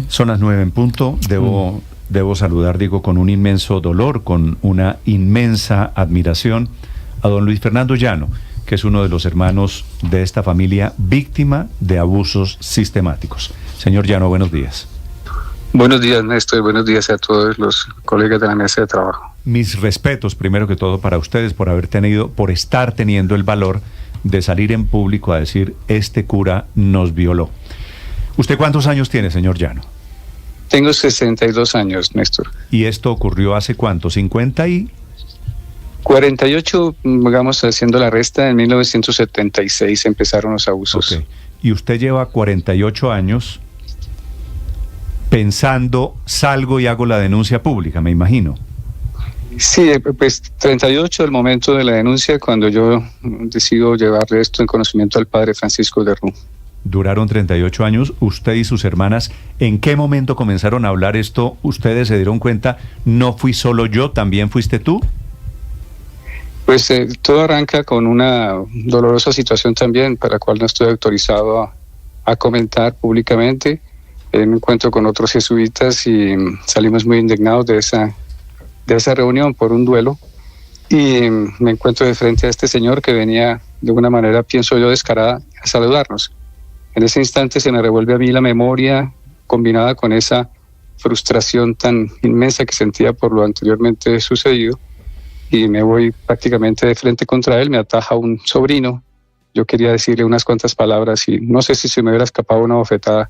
Son las 9 en punto. Debo saludar, digo, con un inmenso dolor, con una inmensa admiración, a don Luis Fernando Llano, que es uno de los hermanos de esta familia víctima de abusos sistemáticos. Señor Llano, buenos días. Buenos días, Néstor. Buenos días a todos los colegas de la mesa de trabajo. Mis respetos, primero que todo, para ustedes por estar teniendo el valor de salir en público a decir: este cura nos violó. ¿Usted cuántos años tiene, señor Llano? Tengo 62 años, Néstor. ¿Y esto ocurrió hace cuánto? ¿50 y...? 48, digamos, haciendo la resta, en 1976 empezaron los abusos. Okay. Y usted lleva 48 años pensando, salgo y hago la denuncia pública, me imagino. Sí, pues 38 el momento de la denuncia, cuando yo decido llevarle esto en conocimiento al padre Francisco de Rú. Duraron 38 años, usted y sus hermanas. ¿En qué momento comenzaron a hablar esto? ¿Ustedes se dieron cuenta, no fui solo yo, también fuiste tú? Pues todo arranca con una dolorosa situación también, para la cual no estoy autorizado a comentar públicamente. Me encuentro con otros jesuitas y salimos muy indignados de esa reunión por un duelo. Y me encuentro de frente a este señor que venía de una manera, pienso yo, descarada a saludarnos. En ese instante se me revuelve a mí la memoria, combinada con esa frustración tan inmensa que sentía por lo anteriormente sucedido, y me voy prácticamente de frente contra él. Me ataja un sobrino. Yo quería decirle unas cuantas palabras y no sé si se me hubiera escapado una bofetada.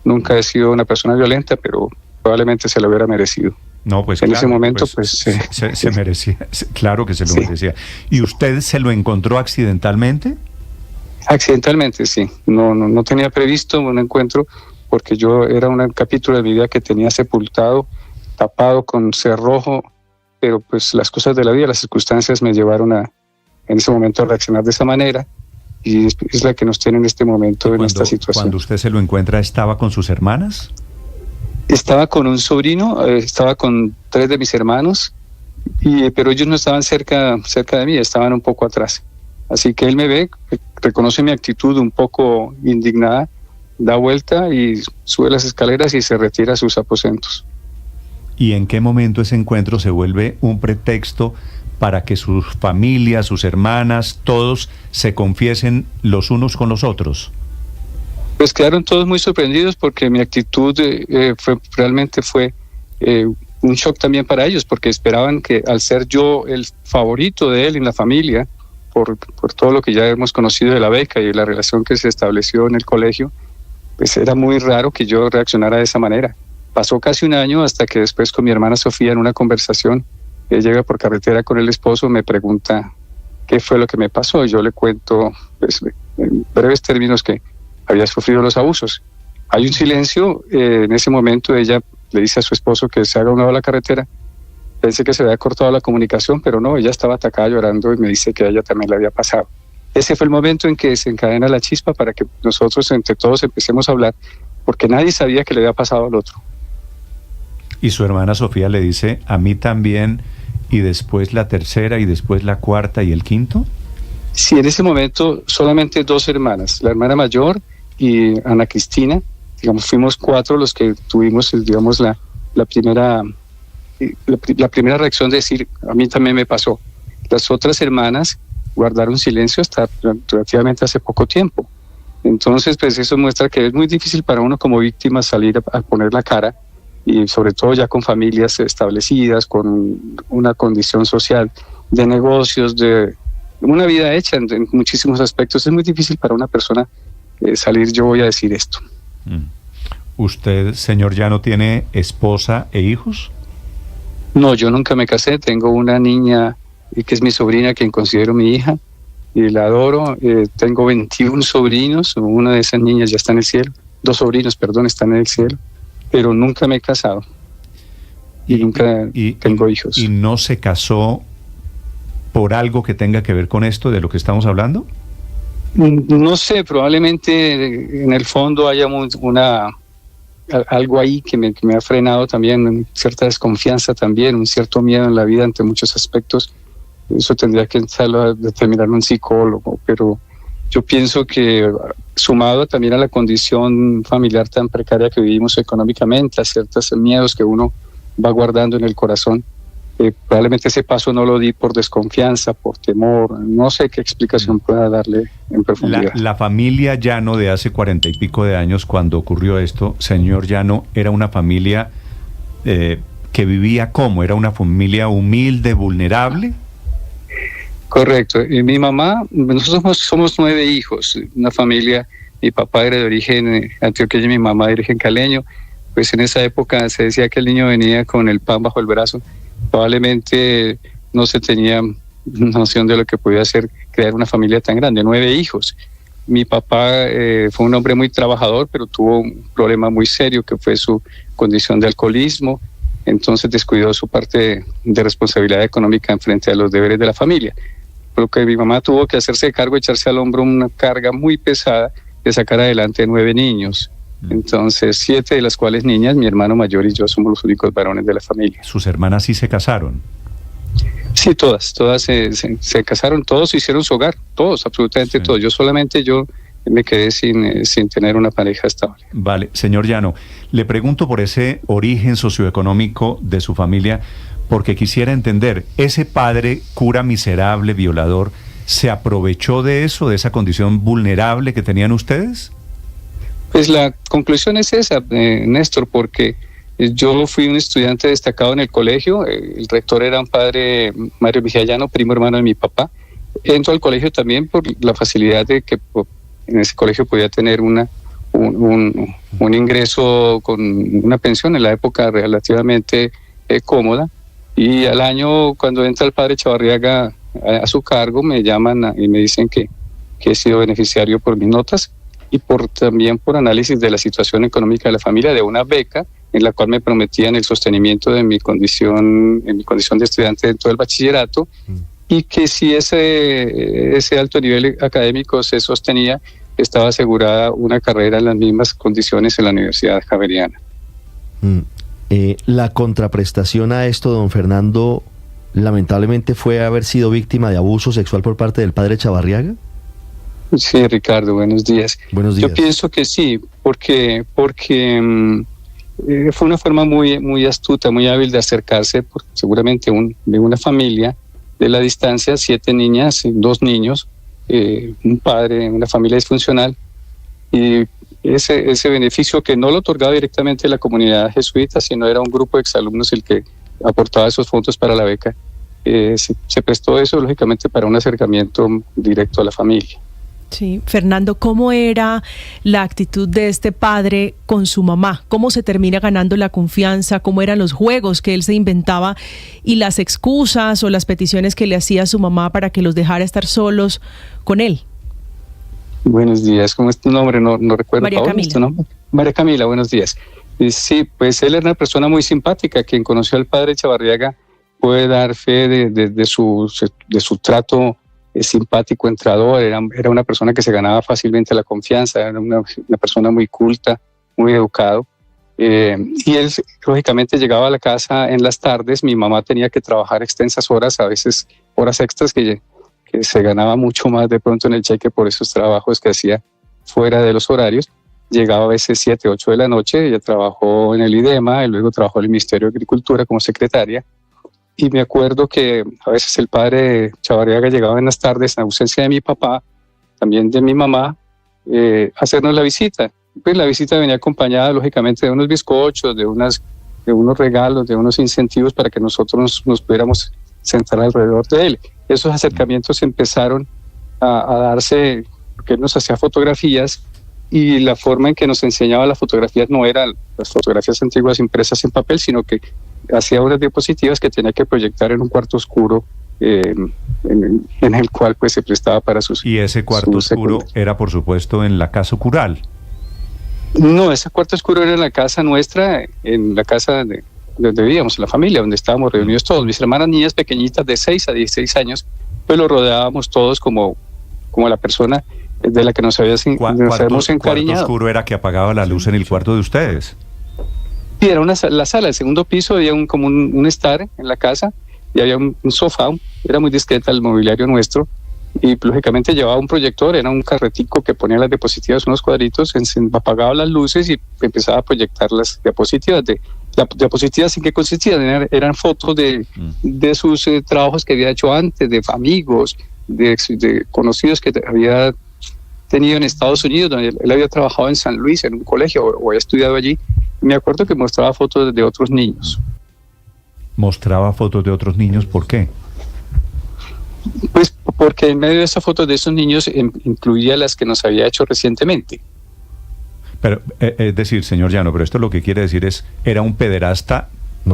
Nunca he sido una persona violenta, pero probablemente se lo hubiera merecido. No, pues en claro, ese momento, se merecía, claro que se lo merecía. ¿Y usted se lo encontró accidentalmente? Accidentalmente, sí. No tenía previsto un encuentro, porque yo era un capítulo de mi vida que tenía sepultado, tapado con cerrojo, pero pues las cosas de la vida, las circunstancias me llevaron en ese momento a reaccionar de esa manera, y es la que nos tiene en este momento en esta situación. Cuando usted se lo encuentra, ¿estaba con sus hermanas? Estaba con un sobrino, estaba con 3 de mis hermanos, pero ellos no estaban cerca de mí, estaban un poco atrás. Así que él me ve, reconoce mi actitud un poco indignada, da vuelta y sube las escaleras y se retira a sus aposentos. ¿Y en qué momento ese encuentro se vuelve un pretexto para que sus familias, sus hermanas, todos se confiesen los unos con los otros? Pues quedaron todos muy sorprendidos, porque mi actitud realmente fue un shock también para ellos, porque esperaban que, al ser yo el favorito de él en la familia, por todo lo que ya hemos conocido de la beca y la relación que se estableció en el colegio, pues era muy raro que yo reaccionara de esa manera. Pasó casi un año hasta que después, con mi hermana Sofía, en una conversación, ella llega por carretera con el esposo, me pregunta qué fue lo que me pasó. Yo le cuento, pues, en breves términos, que había sufrido los abusos. Hay un silencio. En ese momento ella le dice a su esposo que se haga a un lado de la carretera. Pensé que se había cortado la comunicación, pero no, ella estaba atacada llorando y me dice que a ella también le había pasado. Ese fue el momento en que se encadena la chispa para que nosotros entre todos empecemos a hablar, porque nadie sabía que le había pasado al otro. Y su hermana Sofía le dice: a mí también, y después la tercera, y después la cuarta y el quinto. Sí, en ese momento solamente 2 hermanas, la hermana mayor y Ana Cristina. Digamos, fuimos 4 los que tuvimos, digamos, la primera reacción de decir: a mí también me pasó. Las otras hermanas guardaron silencio hasta relativamente hace poco tiempo. Entonces, pues eso muestra que es muy difícil para uno como víctima salir a poner la cara, y sobre todo ya con familias establecidas, con una condición social, de negocios, de una vida hecha en muchísimos aspectos. Es muy difícil para una persona salir: yo voy a decir esto. ¿Usted, señor Llano, tiene esposa e hijos? No, yo nunca me casé. Tengo una niña que es mi sobrina, quien considero mi hija, y la adoro. Tengo 21 sobrinos, una de esas niñas ya está en el cielo. 2 sobrinos, perdón, están en el cielo, pero nunca me he casado y nunca tengo hijos. ¿Y no se casó por algo que tenga que ver con esto de lo que estamos hablando? No sé, probablemente en el fondo haya algo ahí que me ha frenado también, cierta desconfianza también, un cierto miedo en la vida ante muchos aspectos. Eso tendría que determinar un psicólogo, pero yo pienso que sumado también a la condición familiar tan precaria que vivimos económicamente, a ciertos miedos que uno va guardando en el corazón, probablemente ese paso no lo di por desconfianza, por temor, no sé qué explicación pueda darle en profundidad. La familia Llano de hace 40 y pico de años, cuando ocurrió esto, señor Llano, era una familia que vivía ¿cómo? ¿Era una familia humilde, vulnerable? Correcto. Y mi mamá, nosotros somos 9 hijos, una familia, mi papá era de origen antioqueño y mi mamá de origen caleño. Pues en esa época se decía que el niño venía con el pan bajo el brazo. Probablemente no se tenía noción de lo que podía ser crear una familia tan grande, 9 hijos. Mi papá fue un hombre muy trabajador, pero tuvo un problema muy serio que fue su condición de alcoholismo. Entonces descuidó su parte de responsabilidad económica en frente a los deberes de la familia. Por lo que mi mamá tuvo que hacerse cargo, echarse al hombro una carga muy pesada de sacar adelante 9 niños. Entonces 7 de las cuales niñas, mi hermano mayor y yo somos los únicos varones de la familia. ¿Sus hermanas sí se casaron? Sí, todas se casaron, todos hicieron su hogar, todos, absolutamente sí. Todos. Yo me quedé sin tener una pareja estable. Vale, señor Llano, le pregunto por ese origen socioeconómico de su familia, porque quisiera entender, ¿ese padre, cura miserable, violador, se aprovechó de eso, de esa condición vulnerable que tenían ustedes? Pues la conclusión es esa, Néstor, porque yo fui un estudiante destacado en el colegio, el rector era un padre, Mario Mejía Llano, primo hermano de mi papá. Entro al colegio también por la facilidad de que en ese colegio podía tener un ingreso con una pensión en la época relativamente cómoda. Y al año, cuando entra el padre Chavarriaga a su cargo, me llaman y me dicen que he sido beneficiario por mis notas y también por análisis de la situación económica de la familia, de una beca en la cual me prometían el sostenimiento de mi condición de estudiante dentro del bachillerato, y que si ese alto nivel académico se sostenía, estaba asegurada una carrera en las mismas condiciones en la Universidad Javeriana. La contraprestación a esto, don Fernando, lamentablemente fue haber sido víctima de abuso sexual por parte del padre Chavarriaga. Sí, Ricardo, buenos días. Buenos días. Yo pienso que sí, porque fue una forma muy astuta, muy hábil de acercarse, seguramente de una familia de la distancia, 7 niñas, 2 niños, un padre, una familia disfuncional, y ese beneficio que no lo otorgaba directamente la comunidad jesuita, sino era un grupo de exalumnos el que aportaba esos fondos para la beca. Se prestó eso, lógicamente, para un acercamiento directo a la familia. Sí, Fernando, ¿cómo era la actitud de este padre con su mamá? ¿Cómo se termina ganando la confianza? ¿Cómo eran los juegos que él se inventaba y las excusas o las peticiones que le hacía a su mamá para que los dejara estar solos con él? Buenos días, ¿cómo es tu nombre? No recuerdo. María Camila. ¿Tu nombre? María Camila, buenos días. Sí, pues él era una persona muy simpática. Quien conoció al padre Chavarriaga puede dar fe de su trato simpático, entrador. Era una persona que se ganaba fácilmente la confianza, era una persona muy culta, muy educado. Y él, lógicamente, llegaba a la casa en las tardes. Mi mamá tenía que trabajar extensas horas, a veces horas extras que se ganaba mucho más de pronto en el cheque por esos trabajos que hacía fuera de los horarios. Llegaba a veces 7, 8 de la noche, ella trabajó en el IDEMA y luego trabajó en el Ministerio de Agricultura como secretaria. Y me acuerdo que a veces el padre Chavarriaga llegaba en las tardes, en ausencia de mi papá, también de mi mamá, a hacernos la visita. Pues la visita venía acompañada, lógicamente, de unos bizcochos, de unos regalos, de unos incentivos para que nosotros nos pudiéramos sentar alrededor de él. Esos acercamientos empezaron a darse, porque él nos hacía fotografías, y la forma en que nos enseñaba las fotografías no eran las fotografías antiguas impresas en papel, sino que hacía unas diapositivas que tenía que proyectar en un cuarto oscuro, en el cual pues se prestaba para sus... ¿Y ese cuarto oscuro era, por supuesto, en la casa cural? No, ese cuarto oscuro era en la casa nuestra, en la casa donde vivíamos, en la familia, donde estábamos reunidos todos. Mis hermanas niñas pequeñitas de 6 a 16 años, pues lo rodeábamos todos como la persona de la que nos habíamos encariñado. ¿Cuarto oscuro era que apagaba la luz en el cuarto de ustedes? Sí, era la sala, el segundo piso, había como un estar en la casa y había un sofá, era muy discreta el mobiliario nuestro, y lógicamente llevaba un proyector, era un carretico que ponía las diapositivas, unos cuadritos, apagaba las luces y empezaba a proyectar las diapositivas. Las diapositivas, ¿en qué consistían? Eran fotos de sus trabajos que había hecho antes, de amigos, de conocidos que había tenido en Estados Unidos, donde él había trabajado en San Luis, en un colegio, o había estudiado allí. Me acuerdo que mostraba fotos de otros niños. ¿Mostraba fotos de otros niños? ¿Por qué? Pues porque en medio de esas fotos de esos niños incluía las que nos había hecho recientemente. Pero, es decir, señor Llano, pero esto lo que quiere decir es, era un pederasta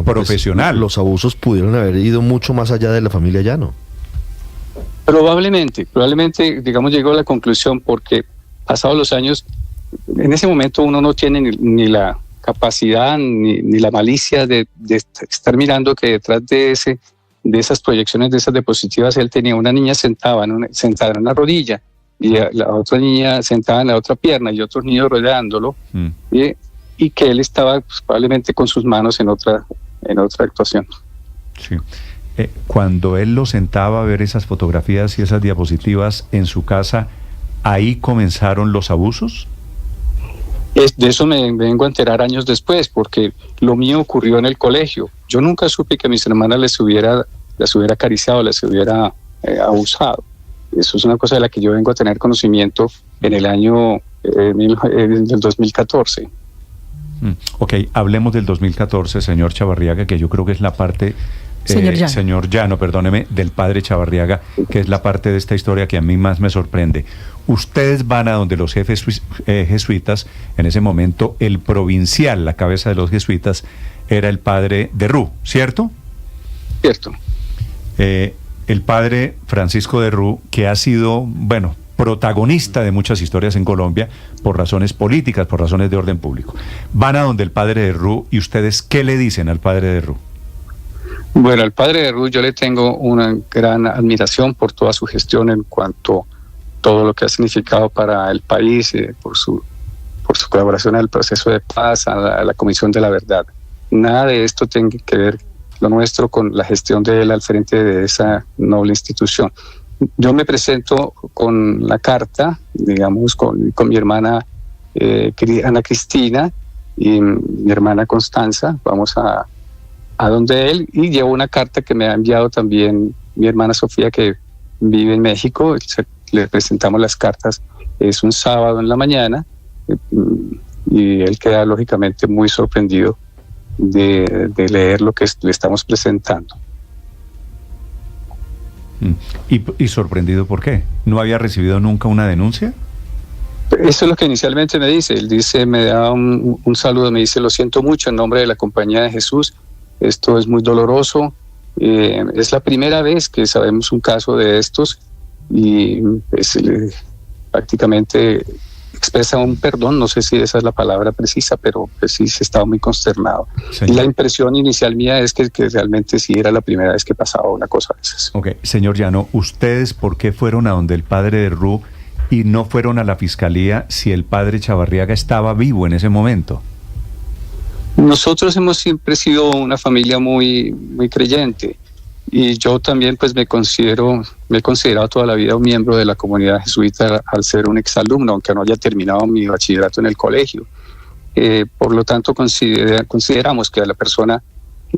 profesional. Pues, los abusos pudieron haber ido mucho más allá de la familia Llano. Probablemente, digamos, llegó a la conclusión porque pasados los años, en ese momento uno no tiene ni la capacidad ni la malicia de estar mirando que detrás de esas proyecciones, de esas diapositivas, él tenía una niña sentada en una rodilla y la otra niña sentada en la otra pierna y otros niños rodeándolo, y que él estaba pues, probablemente con sus manos en otra actuación. Sí. Cuando él lo sentaba a ver esas fotografías y esas diapositivas en su casa, ¿ahí comenzaron los abusos? De eso me vengo a enterar años después, porque lo mío ocurrió en el colegio. Yo nunca supe que a mis hermanas las hubiera acariciado, les hubiera abusado. Eso es una cosa de la que yo vengo a tener conocimiento en el año del 2014. Ok, hablemos del 2014, señor Chavarriaga, que yo creo que es la parte... Señor Llano, perdóneme, del padre Chavarriaga, que es la parte de esta historia que a mí más me sorprende. Ustedes van a donde los jefes jesuitas, en ese momento el provincial, la cabeza de los jesuitas, era el padre de Rú, ¿cierto? Cierto. El padre Francisco de Rú, que ha sido, bueno, protagonista de muchas historias en Colombia por razones políticas, por razones de orden público. Van a donde el padre de Rú y ustedes, ¿qué le dicen al padre de Rú? Bueno, al padre de Rú yo le tengo una gran admiración por toda su gestión en cuanto a todo lo que ha significado para el país, por su colaboración en el proceso de paz, a la Comisión de la Verdad. Nada de esto tiene que ver lo nuestro con la gestión de él al frente de esa noble institución. Yo me presento con la carta, digamos, con mi hermana Ana Cristina y mi hermana Constanza. Vamos a donde él y llevo una carta que me ha enviado también mi hermana Sofía, que vive en México. Le presentamos las cartas, es un sábado en la mañana, y él queda lógicamente muy sorprendido de leer lo que le estamos presentando. ¿Y sorprendido por qué? ¿No había recibido nunca una denuncia? Eso es lo que inicialmente me dice. Él dice, me da un saludo, me dice: lo siento mucho en nombre de la Compañía de Jesús, esto es muy doloroso, es la primera vez que sabemos un caso de estos, y pues, prácticamente expresa un perdón, no sé si esa es la palabra precisa, pero pues sí se estaba muy consternado. Señor. Y la impresión inicial mía es que realmente sí era la primera vez que pasaba una cosa de esas. Ok, señor Llano, ¿ustedes por qué fueron a donde el padre de Rú y no fueron a la fiscalía si el padre Chavarriaga estaba vivo en ese momento? Nosotros hemos siempre sido una familia muy, muy creyente, y yo también pues me he considerado toda la vida un miembro de la comunidad jesuita al ser un exalumno, aunque no haya terminado mi bachillerato en el colegio. Por lo tanto, consideramos que a la persona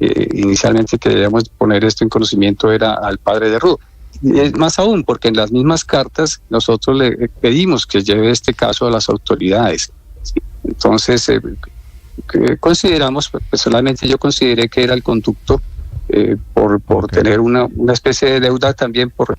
inicialmente que debíamos poner esto en conocimiento era al padre de Rú. Y es más aún, porque en las mismas cartas nosotros le pedimos que lleve este caso a las autoridades. Entonces, consideramos, personalmente yo consideré que era el conducto por tener una especie de deuda también por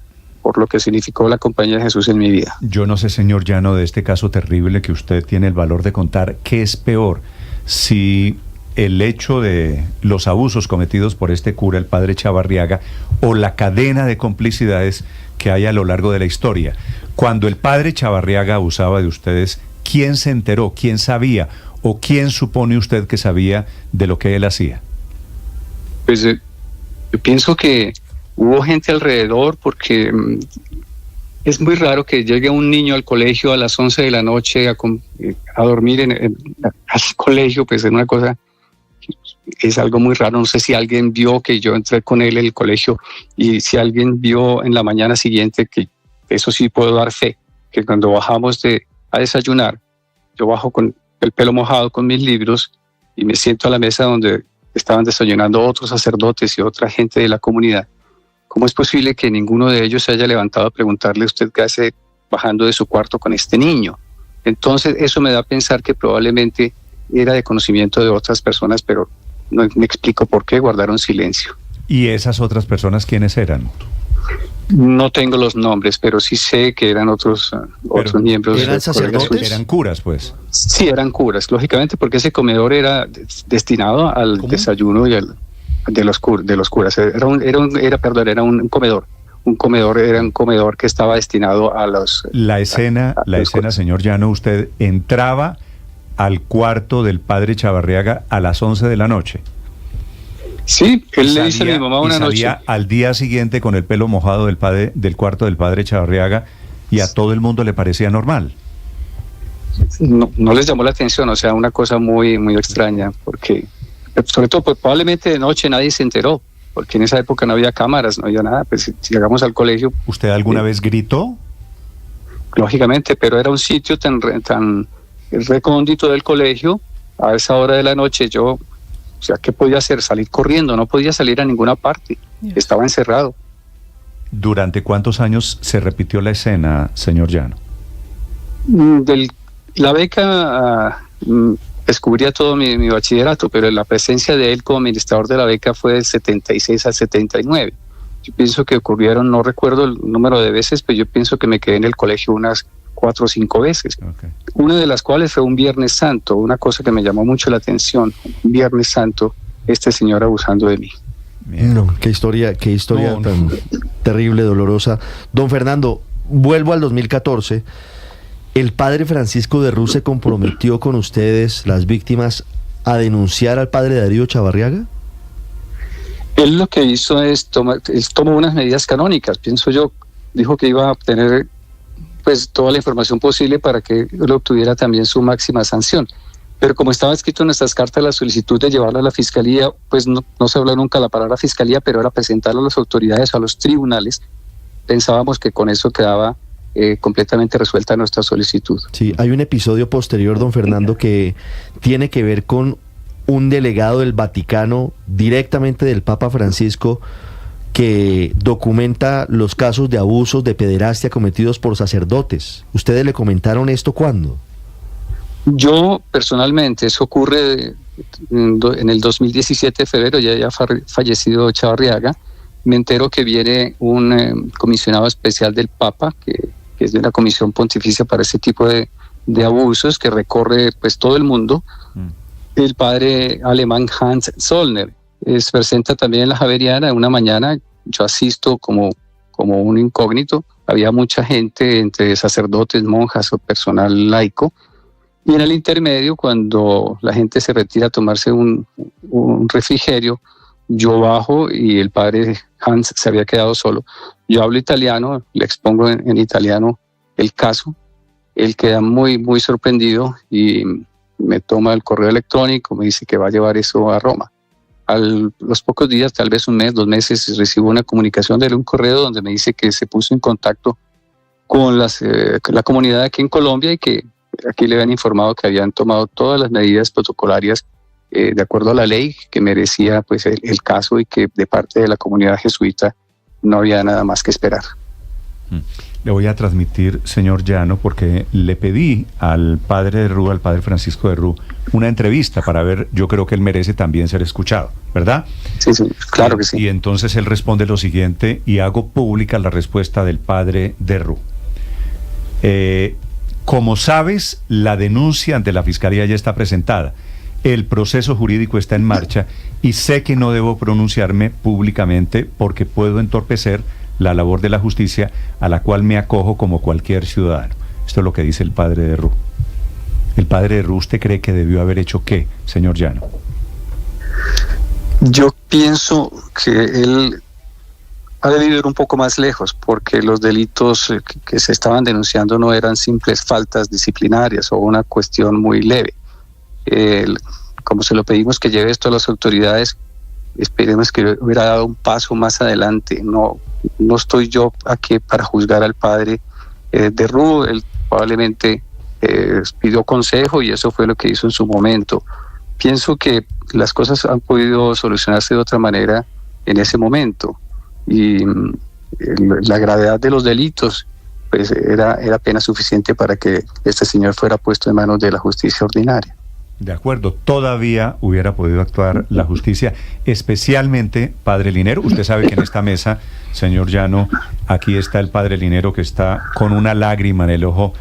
lo que significó la Compañía de Jesús en mi vida. Yo no sé, señor Llano, de este caso terrible que usted tiene el valor de contar, ¿qué es peor? Si el hecho de los abusos cometidos por este cura, el padre Chavarriaga, o la cadena de complicidades que hay a lo largo de la historia. Cuando el padre Chavarriaga abusaba de ustedes, ¿quién se enteró? ¿Quién sabía? ¿O quién supone usted que sabía de lo que él hacía? Pues yo pienso que hubo gente alrededor, porque es muy raro que llegue un niño al colegio a las 11 de la noche a dormir al colegio, pues es una cosa, es algo muy raro. No sé si alguien vio que yo entré con él en el colegio, y si alguien vio en la mañana siguiente que eso sí puedo dar fe, que cuando bajamos a desayunar, yo bajo con el pelo mojado con mis libros y me siento a la mesa donde estaban desayunando otros sacerdotes y otra gente de la comunidad. ¿Cómo es posible que ninguno de ellos se haya levantado a preguntarle a usted qué hace bajando de su cuarto con este niño? Entonces eso me da a pensar que probablemente era de conocimiento de otras personas, pero no me explico por qué guardaron silencio. ¿Y esas otras personas quiénes eran? No tengo los nombres, pero sí sé que eran otros miembros. ¿Eran sacerdotes? Eran curas, pues. Sí, eran curas, lógicamente, porque ese comedor era destinado al desayuno y de los curas. Era un comedor. Era un comedor que estaba destinado a los... La escena, señor Llano, usted entraba al cuarto del padre Chavarriaga a las 11 de la noche. Sí, él le dice a mi mamá una noche. Al día siguiente con el pelo mojado del cuarto del padre Chavarriaga, y a todo el mundo le parecía normal. No les llamó la atención, o sea, una cosa muy, muy extraña, porque sobre todo pues, probablemente de noche nadie se enteró, porque en esa época no había cámaras, no había nada. Pues si llegamos al colegio... ¿Usted alguna vez gritó? Lógicamente, pero era un sitio tan recóndito del colegio. A esa hora de la noche yo... O sea, ¿qué podía hacer? Salir corriendo, no podía salir a ninguna parte, estaba encerrado. ¿Durante cuántos años se repitió la escena, señor Llano? La beca descubría todo mi bachillerato, pero la presencia de él como administrador de la beca fue del 76 al 79. Yo pienso que ocurrieron, no recuerdo el número de veces, pero yo pienso que me quedé en el colegio unas 4 o 5 veces. Okay. Una de las cuales fue un Viernes Santo, una cosa que me llamó mucho la atención. Un Viernes Santo, este señor abusando de mí. Bien. No, qué historia tan terrible, dolorosa. Don Fernando, vuelvo al 2014. El padre Francisco de Rú se comprometió con ustedes, las víctimas, a denunciar al padre Darío Chavarriaga. Él lo que hizo es tomó unas medidas canónicas, pienso yo. Dijo que iba a obtener pues toda la información posible para que él obtuviera también su máxima sanción. Pero como estaba escrito en nuestras cartas la solicitud de llevarlo a la fiscalía, pues no se habló nunca la palabra fiscalía, pero era presentarlo a las autoridades, a los tribunales. Pensábamos que con eso quedaba completamente resuelta nuestra solicitud. Sí, hay un episodio posterior, don Fernando, que tiene que ver con un delegado del Vaticano, directamente del Papa Francisco, que documenta los casos de abusos, de pederastia cometidos por sacerdotes. ¿Ustedes le comentaron esto cuándo? Yo personalmente, eso ocurre en el 2017 de febrero, ya fallecido Chavarriaga, me entero que viene un comisionado especial del Papa, que es de una comisión pontificia para ese tipo de abusos, que recorre pues todo el mundo, el padre alemán Hans Zollner. Se presenta también en la Javeriana. Una mañana yo asisto como un incógnito. Había mucha gente, entre sacerdotes, monjas o personal laico. Y en el intermedio, cuando la gente se retira a tomarse un refrigerio, yo bajo y el padre Hans se había quedado solo. Yo hablo italiano, le expongo en italiano el caso. Él queda muy, muy sorprendido y me toma el correo electrónico, me dice que va a llevar eso a Roma. A los pocos días, tal vez un mes, 2 meses, recibo una comunicación de un correo donde me dice que se puso en contacto con la comunidad aquí en Colombia y que aquí le habían informado que habían tomado todas las medidas protocolarias de acuerdo a la ley que merecía pues el caso y que de parte de la comunidad jesuita no había nada más que esperar. Le voy a transmitir, señor Llano, porque le pedí al padre de Rú, al padre Francisco de Rú, una entrevista para ver, yo creo que él merece también ser escuchado, ¿verdad? Sí, claro que sí. Y entonces él responde lo siguiente, y hago pública la respuesta del padre de Rú. Como sabes, la denuncia ante la Fiscalía ya está presentada. El proceso jurídico está en marcha y sé que no debo pronunciarme públicamente porque puedo entorpecer la labor de la justicia a la cual me acojo como cualquier ciudadano. Esto es lo que dice el padre de Rú. ¿El padre de Rú usted cree que debió haber hecho qué, señor Llano? Yo pienso que él ha debido ir un poco más lejos porque los delitos que se estaban denunciando no eran simples faltas disciplinarias o una cuestión muy leve. Como se lo pedimos que lleve esto a las autoridades, esperemos que hubiera dado un paso más adelante, no no estoy yo aquí para juzgar al padre de Ruth. Él probablemente pidió consejo y eso fue lo que hizo en su momento. Pienso que las cosas han podido solucionarse de otra manera en ese momento, y la gravedad de los delitos pues era apenas suficiente para que este señor fuera puesto en manos de la justicia ordinaria. De acuerdo, todavía hubiera podido actuar la justicia, especialmente padre Linero. Usted sabe que en esta mesa, señor Llano, aquí está el padre Linero, que está con una lágrima en el ojo,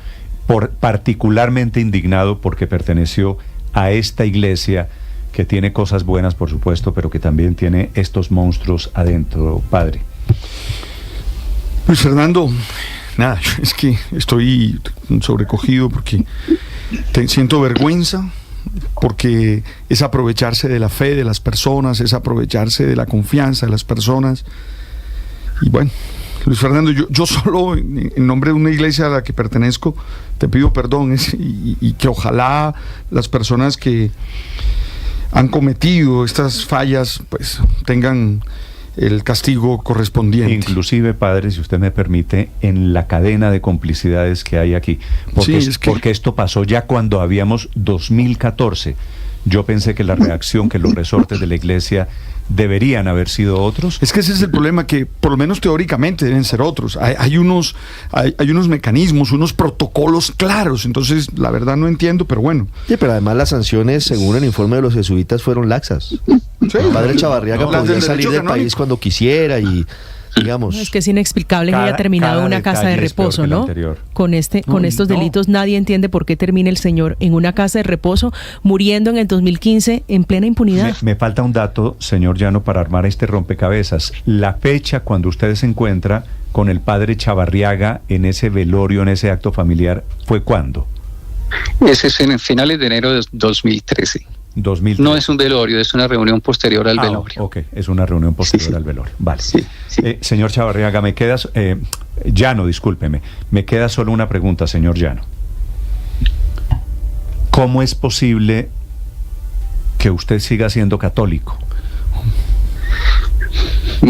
particularmente indignado porque perteneció a esta iglesia que tiene cosas buenas, por supuesto, pero que también tiene estos monstruos adentro, padre. Luis Fernando, nada, es que estoy sobrecogido porque siento vergüenza, porque es aprovecharse de la fe de las personas, es aprovecharse de la confianza de las personas. Y bueno, Luis Fernando, yo solo, en nombre de una iglesia a la que pertenezco, te pido perdón, y que ojalá las personas que han cometido estas fallas pues tengan el castigo correspondiente. Inclusive, padre, si usted me permite, en la cadena de complicidades que hay aquí, porque, sí, porque esto pasó ya cuando habíamos 2014. Yo pensé que la reacción, que los resortes de la iglesia deberían haber sido otros. Es que ese es el problema, que por lo menos teóricamente deben ser otros. Hay unos mecanismos, unos protocolos claros. Entonces, la verdad no entiendo, pero bueno. Sí, pero además las sanciones, según el informe de los jesuitas, fueron laxas. Sí, el padre Chavarriaga podía salir del país cuando quisiera y... digamos. Es que es inexplicable que haya terminado en una casa de reposo, ¿no? Con estos delitos nadie entiende por qué termina el señor en una casa de reposo, muriendo en el 2015 en plena impunidad. Me falta un dato, señor Llano, para armar este rompecabezas. La fecha cuando usted se encuentra con el padre Chavarriaga en ese velorio, en ese acto familiar, ¿fue cuándo? Ese es en finales de enero de 2013. 2013. No es un velorio, es una reunión posterior al velorio. Ok, es una reunión posterior al velorio. Vale. Sí. Señor Chavarriaga, Llano, discúlpeme, me queda solo una pregunta, señor Llano. ¿Cómo es posible que usted siga siendo católico?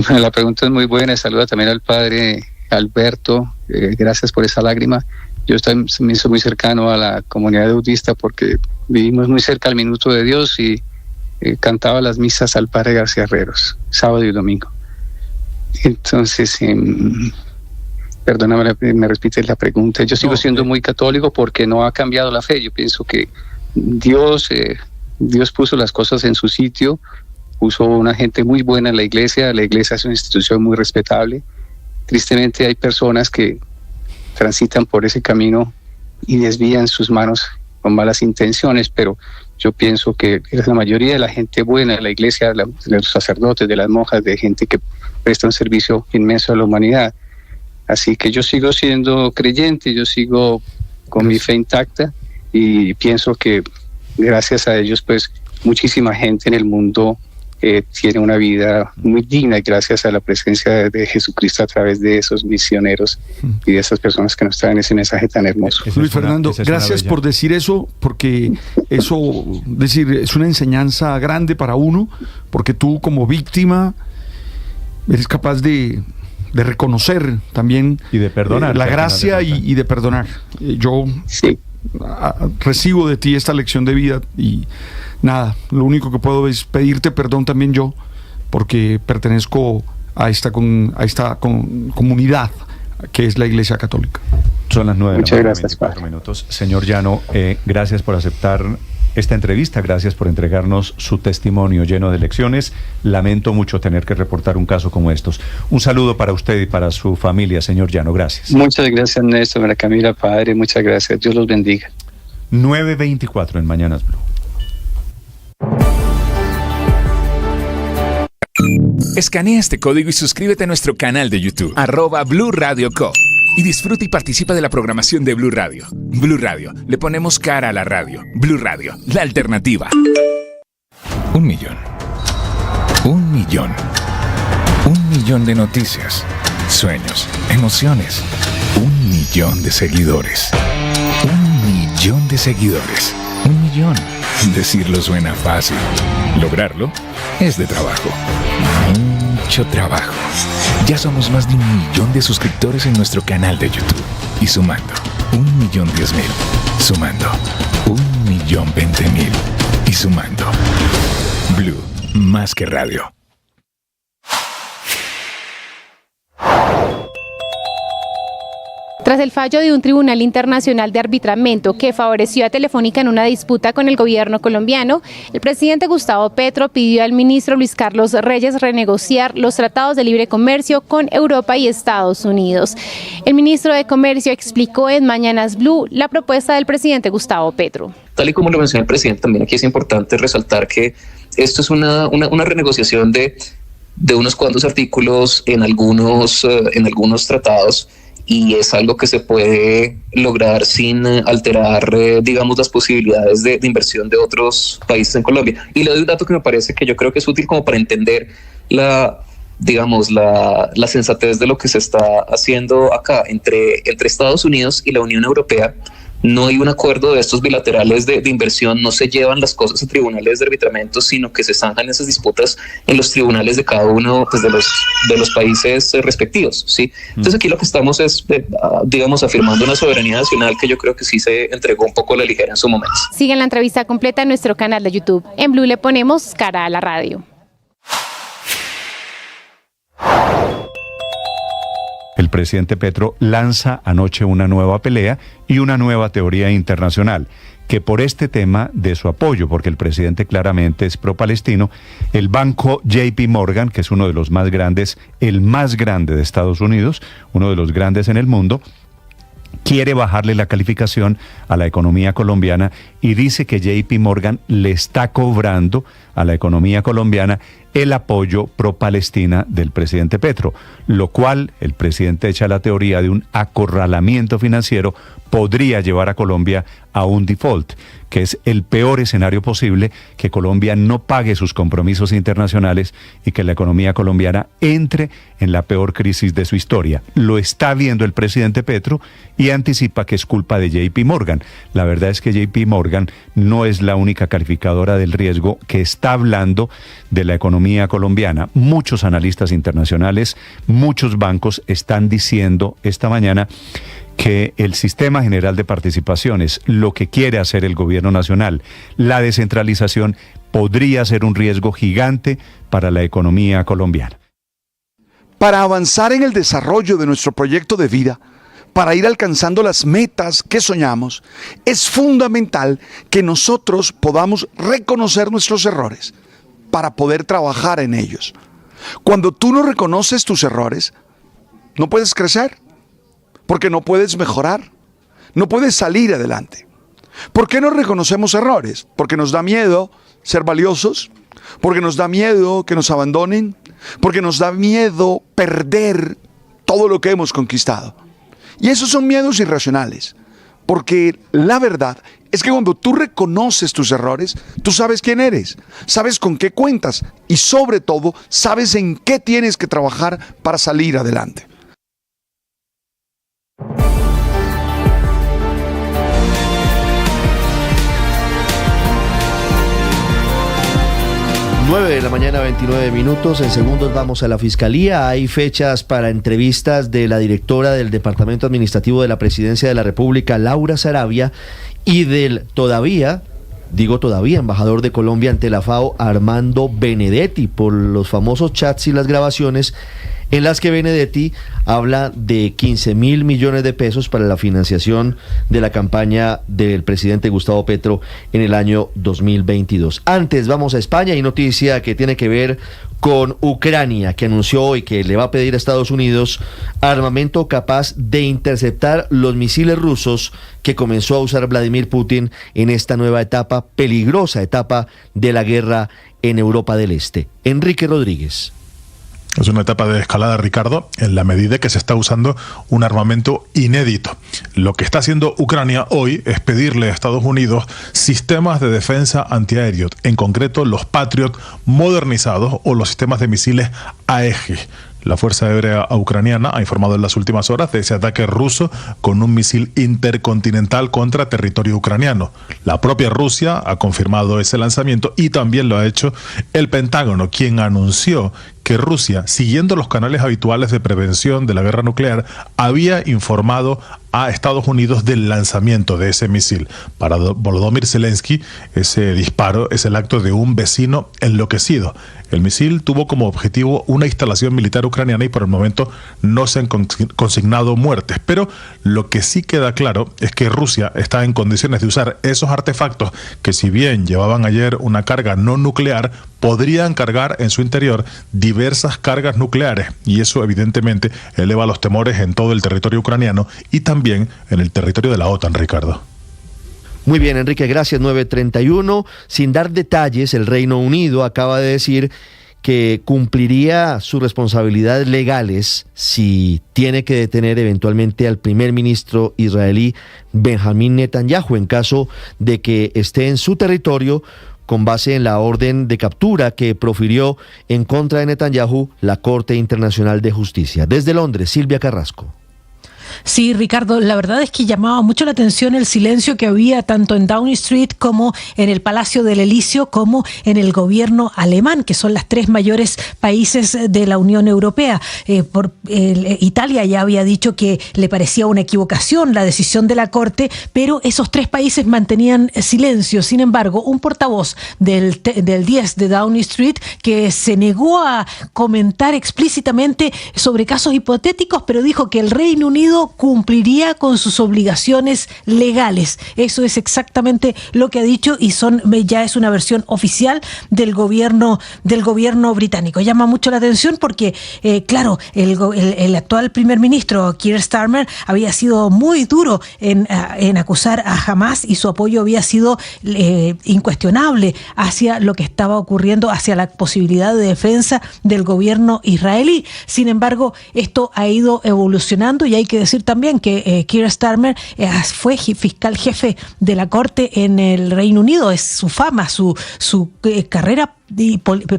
La pregunta es muy buena. Saluda también al padre Alberto. Gracias por esa lágrima. Yo también soy muy cercano a la comunidad budista porque vivimos muy cerca al Minuto de Dios y cantaba las misas al padre García Herreros, sábado y domingo. Entonces, perdóname, me repites la pregunta. Yo sigo siendo muy católico porque no ha cambiado la fe. Yo pienso que Dios puso las cosas en su sitio, puso una gente muy buena en la iglesia. La iglesia es una institución muy respetable. Tristemente hay personas que transitan por ese camino y desvían sus manos con malas intenciones, pero yo pienso que la mayoría de la gente buena de la iglesia, de los sacerdotes, de las monjas, de gente que presta un servicio inmenso a la humanidad. Así que yo sigo siendo creyente, yo sigo con mi fe intacta y pienso que gracias a ellos pues muchísima gente en el mundo tiene una vida muy digna gracias a la presencia de Jesucristo a través de esos misioneros y de esas personas que nos traen ese mensaje tan hermoso. Luis Fernando, gracias por decir eso, porque eso, es una enseñanza grande para uno, porque tú como víctima eres capaz de reconocer también y de perdonar, la gracia y de perdonar. Yo recibo de ti esta lección de vida y nada, lo único que puedo es pedirte perdón también yo, porque pertenezco a esta comunidad que es la Iglesia Católica. Son las 9 Muchas gracias, 24 minutos. Señor Llano, gracias por aceptar esta entrevista, gracias por entregarnos su testimonio lleno de lecciones. Lamento mucho tener que reportar un caso como estos. Un saludo para usted y para su familia, señor Llano, gracias. Muchas gracias, Néstor, María Camila, padre, muchas gracias, Dios los bendiga. 9:24 en Mañanas Blue. Escanea este código y suscríbete a nuestro canal de YouTube, @Blue Radio Co. Y disfruta y participa de la programación de Blue Radio. Blue Radio, le ponemos cara a la radio. Blue Radio, la alternativa. 1 millón. 1 millón. 1 millón de noticias, sueños, emociones. 1 millón de seguidores. 1 millón de seguidores. 1 millón. Decirlo suena fácil. Lograrlo es de trabajo. Mucho trabajo. Ya somos más de 1 millón de suscriptores en nuestro canal de YouTube. Y sumando, 1.010.000. Sumando, 1.020.000. Y sumando. Blue, más que radio. Tras el fallo de un tribunal internacional de arbitramiento que favoreció a Telefónica en una disputa con el gobierno colombiano, el presidente Gustavo Petro pidió al ministro Luis Carlos Reyes renegociar los tratados de libre comercio con Europa y Estados Unidos. El ministro de Comercio explicó en Mañanas Blue la propuesta del presidente Gustavo Petro. Tal y como lo mencionó el presidente, también aquí es importante resaltar que esto es una renegociación de unos cuantos artículos en algunos tratados, y es algo que se puede lograr sin alterar, digamos, las posibilidades de inversión de otros países en Colombia. Y le doy un dato que me parece que yo creo que es útil como para entender la sensatez de lo que se está haciendo acá. Entre Estados Unidos y la Unión Europea no hay un acuerdo de estos bilaterales de inversión, no se llevan las cosas a tribunales de arbitramiento, sino que se zanjan esas disputas en los tribunales de cada uno, pues, de los países respectivos, ¿sí? Entonces aquí lo que estamos es, digamos, afirmando una soberanía nacional que yo creo que sí se entregó un poco a la ligera en su momento. Sigan la entrevista completa en nuestro canal de YouTube. En Blue le ponemos cara a la radio. El presidente Petro lanza anoche una nueva pelea y una nueva teoría internacional, que por este tema de su apoyo, porque el presidente claramente es pro-palestino, el banco JP Morgan, que es uno de los más grandes, el más grande de Estados Unidos, uno de los grandes en el mundo, quiere bajarle la calificación a la economía colombiana y dice que JP Morgan le está cobrando a la economía colombiana el apoyo pro-Palestina del presidente Petro, lo cual el presidente echa la teoría de un acorralamiento financiero podría llevar a Colombia a un default, que es el peor escenario posible, que Colombia no pague sus compromisos internacionales y que la economía colombiana entre en la peor crisis de su historia. Lo está viendo el presidente Petro y anticipa que es culpa de JP Morgan. La verdad es que JP Morgan no es la única calificadora del riesgo que está hablando de la economía colombiana. Muchos analistas internacionales, muchos bancos están diciendo esta mañana que el Sistema General de Participaciones, lo que quiere hacer el gobierno nacional, la descentralización, podría ser un riesgo gigante para la economía colombiana. Para avanzar en el desarrollo de nuestro proyecto de vida, para ir alcanzando las metas que soñamos, es fundamental que nosotros podamos reconocer nuestros errores para poder trabajar en ellos. Cuando tú no reconoces tus errores, no puedes crecer, porque no puedes mejorar, no puedes salir adelante. ¿Por qué no reconocemos errores? Porque nos da miedo ser valiosos, porque nos da miedo que nos abandonen, porque nos da miedo perder todo lo que hemos conquistado. Y esos son miedos irracionales, porque la verdad es que cuando tú reconoces tus errores, tú sabes quién eres, sabes con qué cuentas y sobre todo sabes en qué tienes que trabajar para salir adelante. De la mañana, 29 minutos. En segundos vamos a la Fiscalía. Hay fechas para entrevistas de la directora del Departamento Administrativo de la Presidencia de la República, Laura Saravia, y del todavía, embajador de Colombia ante la FAO, Armando Benedetti, por los famosos chats y las grabaciones en las que Benedetti habla de 15.000 millones de pesos para la financiación de la campaña del presidente Gustavo Petro en el año 2022. Antes vamos a España. Hay noticia que tiene que ver con Ucrania, que anunció hoy que le va a pedir a Estados Unidos armamento capaz de interceptar los misiles rusos que comenzó a usar Vladimir Putin en esta nueva etapa, peligrosa etapa de la guerra en Europa del Este. Enrique Rodríguez. Es una etapa de escalada, Ricardo, en la medida que se está usando un armamento inédito. Lo que está haciendo Ucrania hoy es pedirle a Estados Unidos sistemas de defensa antiaéreo, en concreto los Patriot modernizados o los sistemas de misiles Aegis. La Fuerza Aérea Ucraniana ha informado en las últimas horas de ese ataque ruso con un misil intercontinental contra territorio ucraniano. La propia Rusia ha confirmado ese lanzamiento y también lo ha hecho el Pentágono, quien anunció que Rusia, siguiendo los canales habituales de prevención de la guerra nuclear, había informado a Estados Unidos del lanzamiento de ese misil. Para Volodymyr Zelensky, ese disparo es el acto de un vecino enloquecido. El misil tuvo como objetivo una instalación militar ucraniana y por el momento no se han consignado muertes. Pero lo que sí queda claro es que Rusia está en condiciones de usar esos artefactos que, si bien llevaban ayer una carga no nuclear, podrían cargar en su interior diversas cargas nucleares, y eso evidentemente eleva los temores en todo el territorio ucraniano y también en el territorio de la OTAN, Ricardo. Muy bien, Enrique, gracias. 9:31. Sin dar detalles, el Reino Unido acaba de decir que cumpliría sus responsabilidades legales si tiene que detener eventualmente al primer ministro israelí Benjamín Netanyahu en caso de que esté en su territorio, con base en la orden de captura que profirió en contra de Netanyahu la Corte Internacional de Justicia. Desde Londres, Silvia Carrasco. Sí, Ricardo, la verdad es que llamaba mucho la atención el silencio que había tanto en Downing Street como en el Palacio del Elíseo como en el gobierno alemán, que son las tres mayores países de la Unión Europea. Italia ya había dicho que le parecía una equivocación la decisión de la Corte, pero esos tres países mantenían silencio. Sin embargo, un portavoz del 10 de Downing Street que se negó a comentar explícitamente sobre casos hipotéticos, pero dijo que el Reino Unido cumpliría con sus obligaciones legales. Eso es exactamente lo que ha dicho y ya es una versión oficial del gobierno británico. Llama mucho la atención porque, claro, el actual primer ministro Keir Starmer había sido muy duro en acusar a Hamás y su apoyo había sido incuestionable hacia lo que estaba ocurriendo, hacia la posibilidad de defensa del gobierno israelí. Sin embargo, esto ha ido evolucionando y hay que decir también que Keir Starmer fue fiscal jefe de la Corte en el Reino Unido. Es su fama, su carrera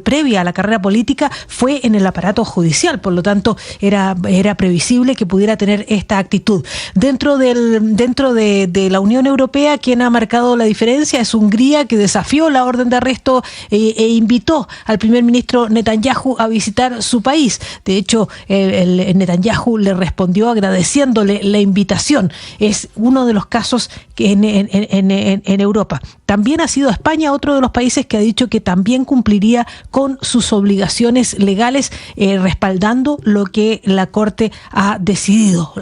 previa a la carrera política fue en el aparato judicial, por lo tanto era previsible que pudiera tener esta actitud. Dentro de la Unión Europea, quien ha marcado la diferencia es Hungría, que desafió la orden de arresto e invitó al primer ministro Netanyahu a visitar su país. De hecho, el Netanyahu le respondió agradeciéndole la invitación. Es uno de los casos que en Europa. También ha sido España otro de los países que ha dicho que también cumpliría con sus obligaciones legales, respaldando lo que la Corte ha decidido.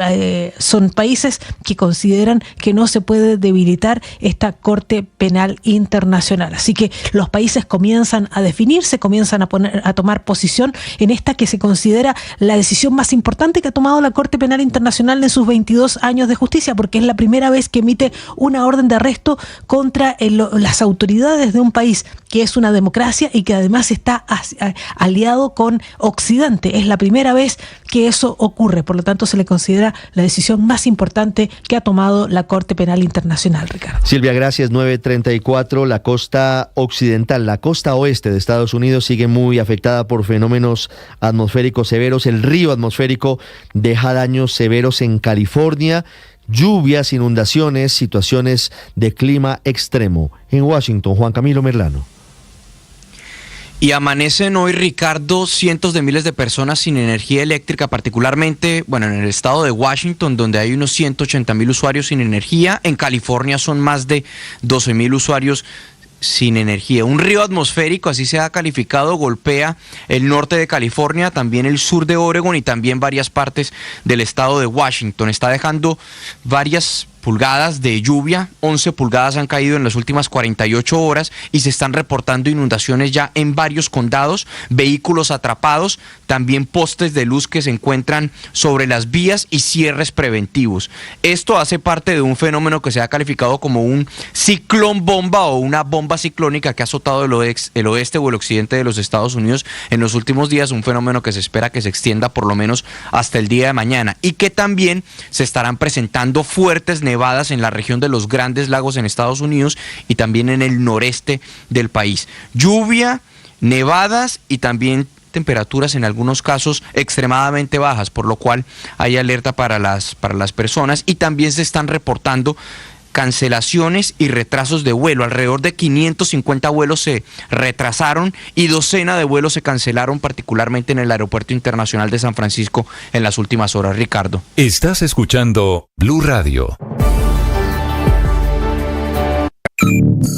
Son países que consideran que no se puede debilitar esta Corte Penal Internacional. Así que los países comienzan a definirse, comienzan a tomar posición en esta que se considera la decisión más importante que ha tomado la Corte Penal Internacional en sus 22 años de justicia, porque es la primera vez que emite una orden de arresto contra las autoridades de un país que es una democracia y que además está aliado con Occidente. Es la primera vez que eso ocurre, por lo tanto se le considera la decisión más importante que ha tomado la Corte Penal Internacional, Ricardo. Silvia, gracias. 9:34. La costa occidental, la costa oeste de Estados Unidos sigue muy afectada por fenómenos atmosféricos severos. El río atmosférico deja daños severos en California, lluvias, inundaciones, situaciones de clima extremo. En Washington, Juan Camilo Merlano. Y amanecen hoy, Ricardo, cientos de miles de personas sin energía eléctrica, particularmente, en el estado de Washington, donde hay unos 180,000 usuarios sin energía. En California son más de 12,000 usuarios sin energía. Un río atmosférico, así se ha calificado, golpea el norte de California, también el sur de Oregon y también varias partes del estado de Washington. Está dejando varias pulgadas de lluvia, 11 pulgadas han caído en las últimas 48 horas y se están reportando inundaciones ya en varios condados, vehículos atrapados, también postes de luz que se encuentran sobre las vías y cierres preventivos. Esto hace parte de un fenómeno que se ha calificado como un ciclón bomba o una bomba ciclónica que ha azotado el oeste o el occidente de los Estados Unidos en los últimos días, un fenómeno que se espera que se extienda por lo menos hasta el día de mañana y que también se estarán presentando fuertes nevadas en la región de los Grandes Lagos en Estados Unidos y también en el noreste del país. Lluvia, nevadas y también temperaturas en algunos casos extremadamente bajas, por lo cual hay alerta para las personas, y también se están reportando cancelaciones y retrasos de vuelo. Alrededor de 550 vuelos se retrasaron y docena de vuelos se cancelaron, particularmente en el Aeropuerto Internacional de San Francisco en las últimas horas. Ricardo. Estás escuchando Blue Radio.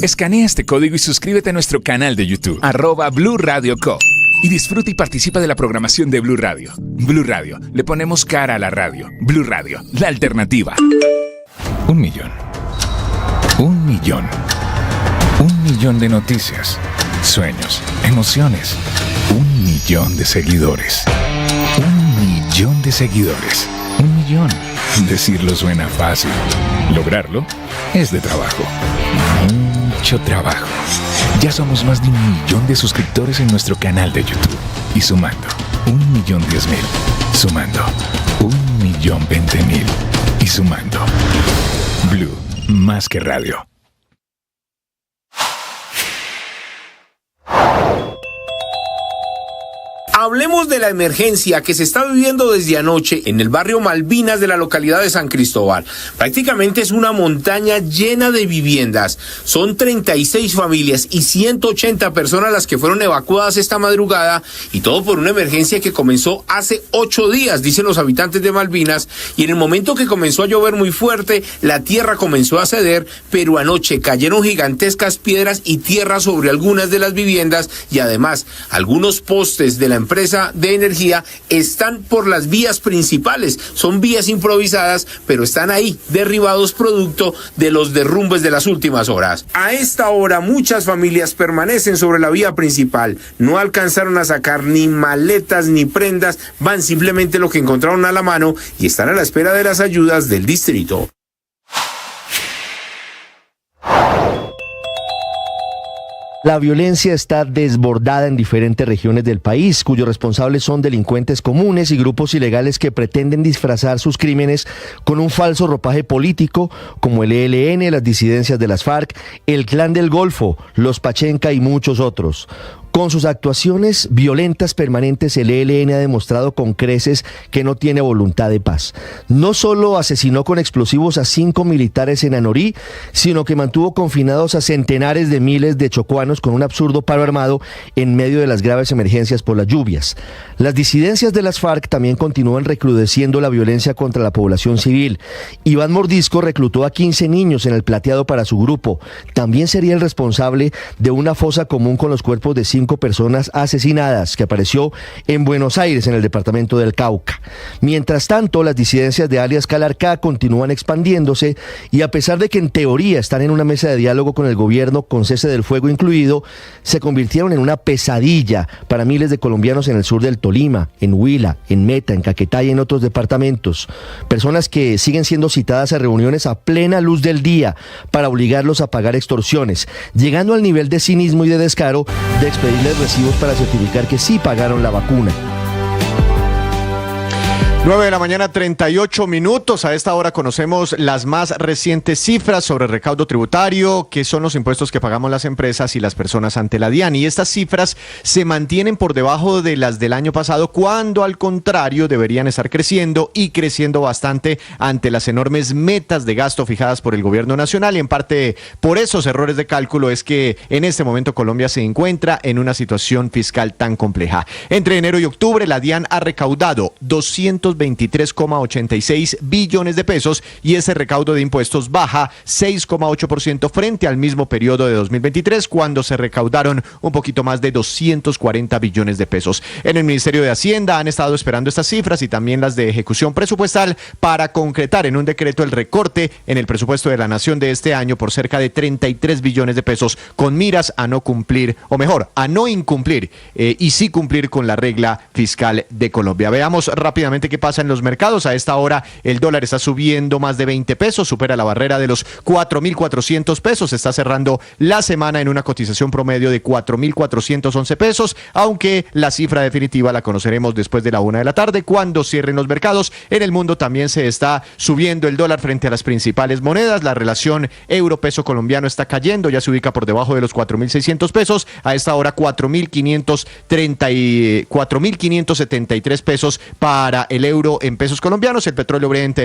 Escanea este código y suscríbete a nuestro canal de YouTube, @Blue Radio Co. Y disfruta y participa de la programación de Blue Radio. Blue Radio, le ponemos cara a la radio. Blue Radio, la alternativa. 1 millón. 1 millón. 1 millón de noticias, sueños, emociones. 1 millón de seguidores. 1 millón de seguidores. 1 millón. Decirlo suena fácil. Lograrlo es de trabajo. Mucho trabajo. Ya somos más de 1 millón de suscriptores en nuestro canal de YouTube. Y sumando, 1.010.000. Sumando, 1.020.000. Y sumando. Blue, más que radio. Hablemos de la emergencia que se está viviendo desde anoche en el barrio Malvinas de la localidad de San Cristóbal. Prácticamente es una montaña llena de viviendas. Son 36 familias y 180 personas las que fueron evacuadas esta madrugada, y todo por una emergencia que comenzó hace 8 días, dicen los habitantes de Malvinas, y en el momento que comenzó a llover muy fuerte, la tierra comenzó a ceder, pero anoche cayeron gigantescas piedras y tierra sobre algunas de las viviendas, y además algunos postes de la empresa de energía están por las vías principales. Son vías improvisadas, pero están ahí derribados producto de los derrumbes de las últimas horas. A esta hora muchas familias permanecen sobre la vía principal. No alcanzaron a sacar ni maletas ni prendas, van simplemente lo que encontraron a la mano y están a la espera de las ayudas del distrito. La violencia está desbordada en diferentes regiones del país, cuyos responsables son delincuentes comunes y grupos ilegales que pretenden disfrazar sus crímenes con un falso ropaje político, como el ELN, las disidencias de las FARC, el Clan del Golfo, los Pachenca y muchos otros. Con sus actuaciones violentas permanentes, el ELN ha demostrado con creces que no tiene voluntad de paz. No solo asesinó con explosivos a 5 militares en Anorí, sino que mantuvo confinados a centenares de miles de chocuanos con un absurdo paro armado en medio de las graves emergencias por las lluvias. Las disidencias de las FARC también continúan recrudeciendo la violencia contra la población civil. Iván Mordisco reclutó a 15 niños en el Plateado para su grupo. También sería el responsable de una fosa común con los cuerpos de 5 personas asesinadas que apareció en Buenos Aires, en el departamento del Cauca. Mientras tanto, las disidencias de alias Calarcá continúan expandiéndose y, a pesar de que en teoría están en una mesa de diálogo con el gobierno, con cese del fuego incluido, se convirtieron en una pesadilla para miles de colombianos en el sur del Tolima, en Huila, en Meta, en Caquetá y en otros departamentos. Personas que siguen siendo citadas a reuniones a plena luz del día para obligarlos a pagar extorsiones, llegando al nivel de cinismo y de descaro de pedirles recibos para certificar que sí pagaron la vacuna. 9 de la mañana, 38 minutos. A esta hora conocemos las más recientes cifras sobre recaudo tributario, que son los impuestos que pagamos las empresas y las personas ante la DIAN. Y estas cifras se mantienen por debajo de las del año pasado, cuando al contrario deberían estar creciendo, y creciendo bastante ante las enormes metas de gasto fijadas por el gobierno nacional. Y en parte por esos errores de cálculo es que en este momento Colombia se encuentra en una situación fiscal tan compleja. Entre enero y octubre, la DIAN ha recaudado 223,86 billones de pesos, y ese recaudo de impuestos baja 6,8% frente al mismo periodo de 2023, cuando se recaudaron un poquito más de 240 billones de pesos. En el Ministerio de Hacienda han estado esperando estas cifras y también las de ejecución presupuestal para concretar en un decreto el recorte en el presupuesto de la Nación de este año por cerca de 33 billones de pesos, con miras a no cumplir, o mejor, a no incumplir y sí cumplir con la regla fiscal de Colombia. Veamos rápidamente qué pasa en los mercados. A esta hora el dólar está subiendo más de 20 pesos, supera la barrera de los 4.400 pesos. Está cerrando la semana en una cotización promedio de 4.411 pesos, aunque la cifra definitiva la conoceremos después de la 1 de la tarde, cuando cierren los mercados. En el mundo también se está subiendo el dólar frente a las principales monedas. La relación euro-peso colombiano está cayendo, ya se ubica por debajo de los 4.600 pesos. A esta hora 4.573 pesos para el euro en pesos colombianos. El petróleo Brent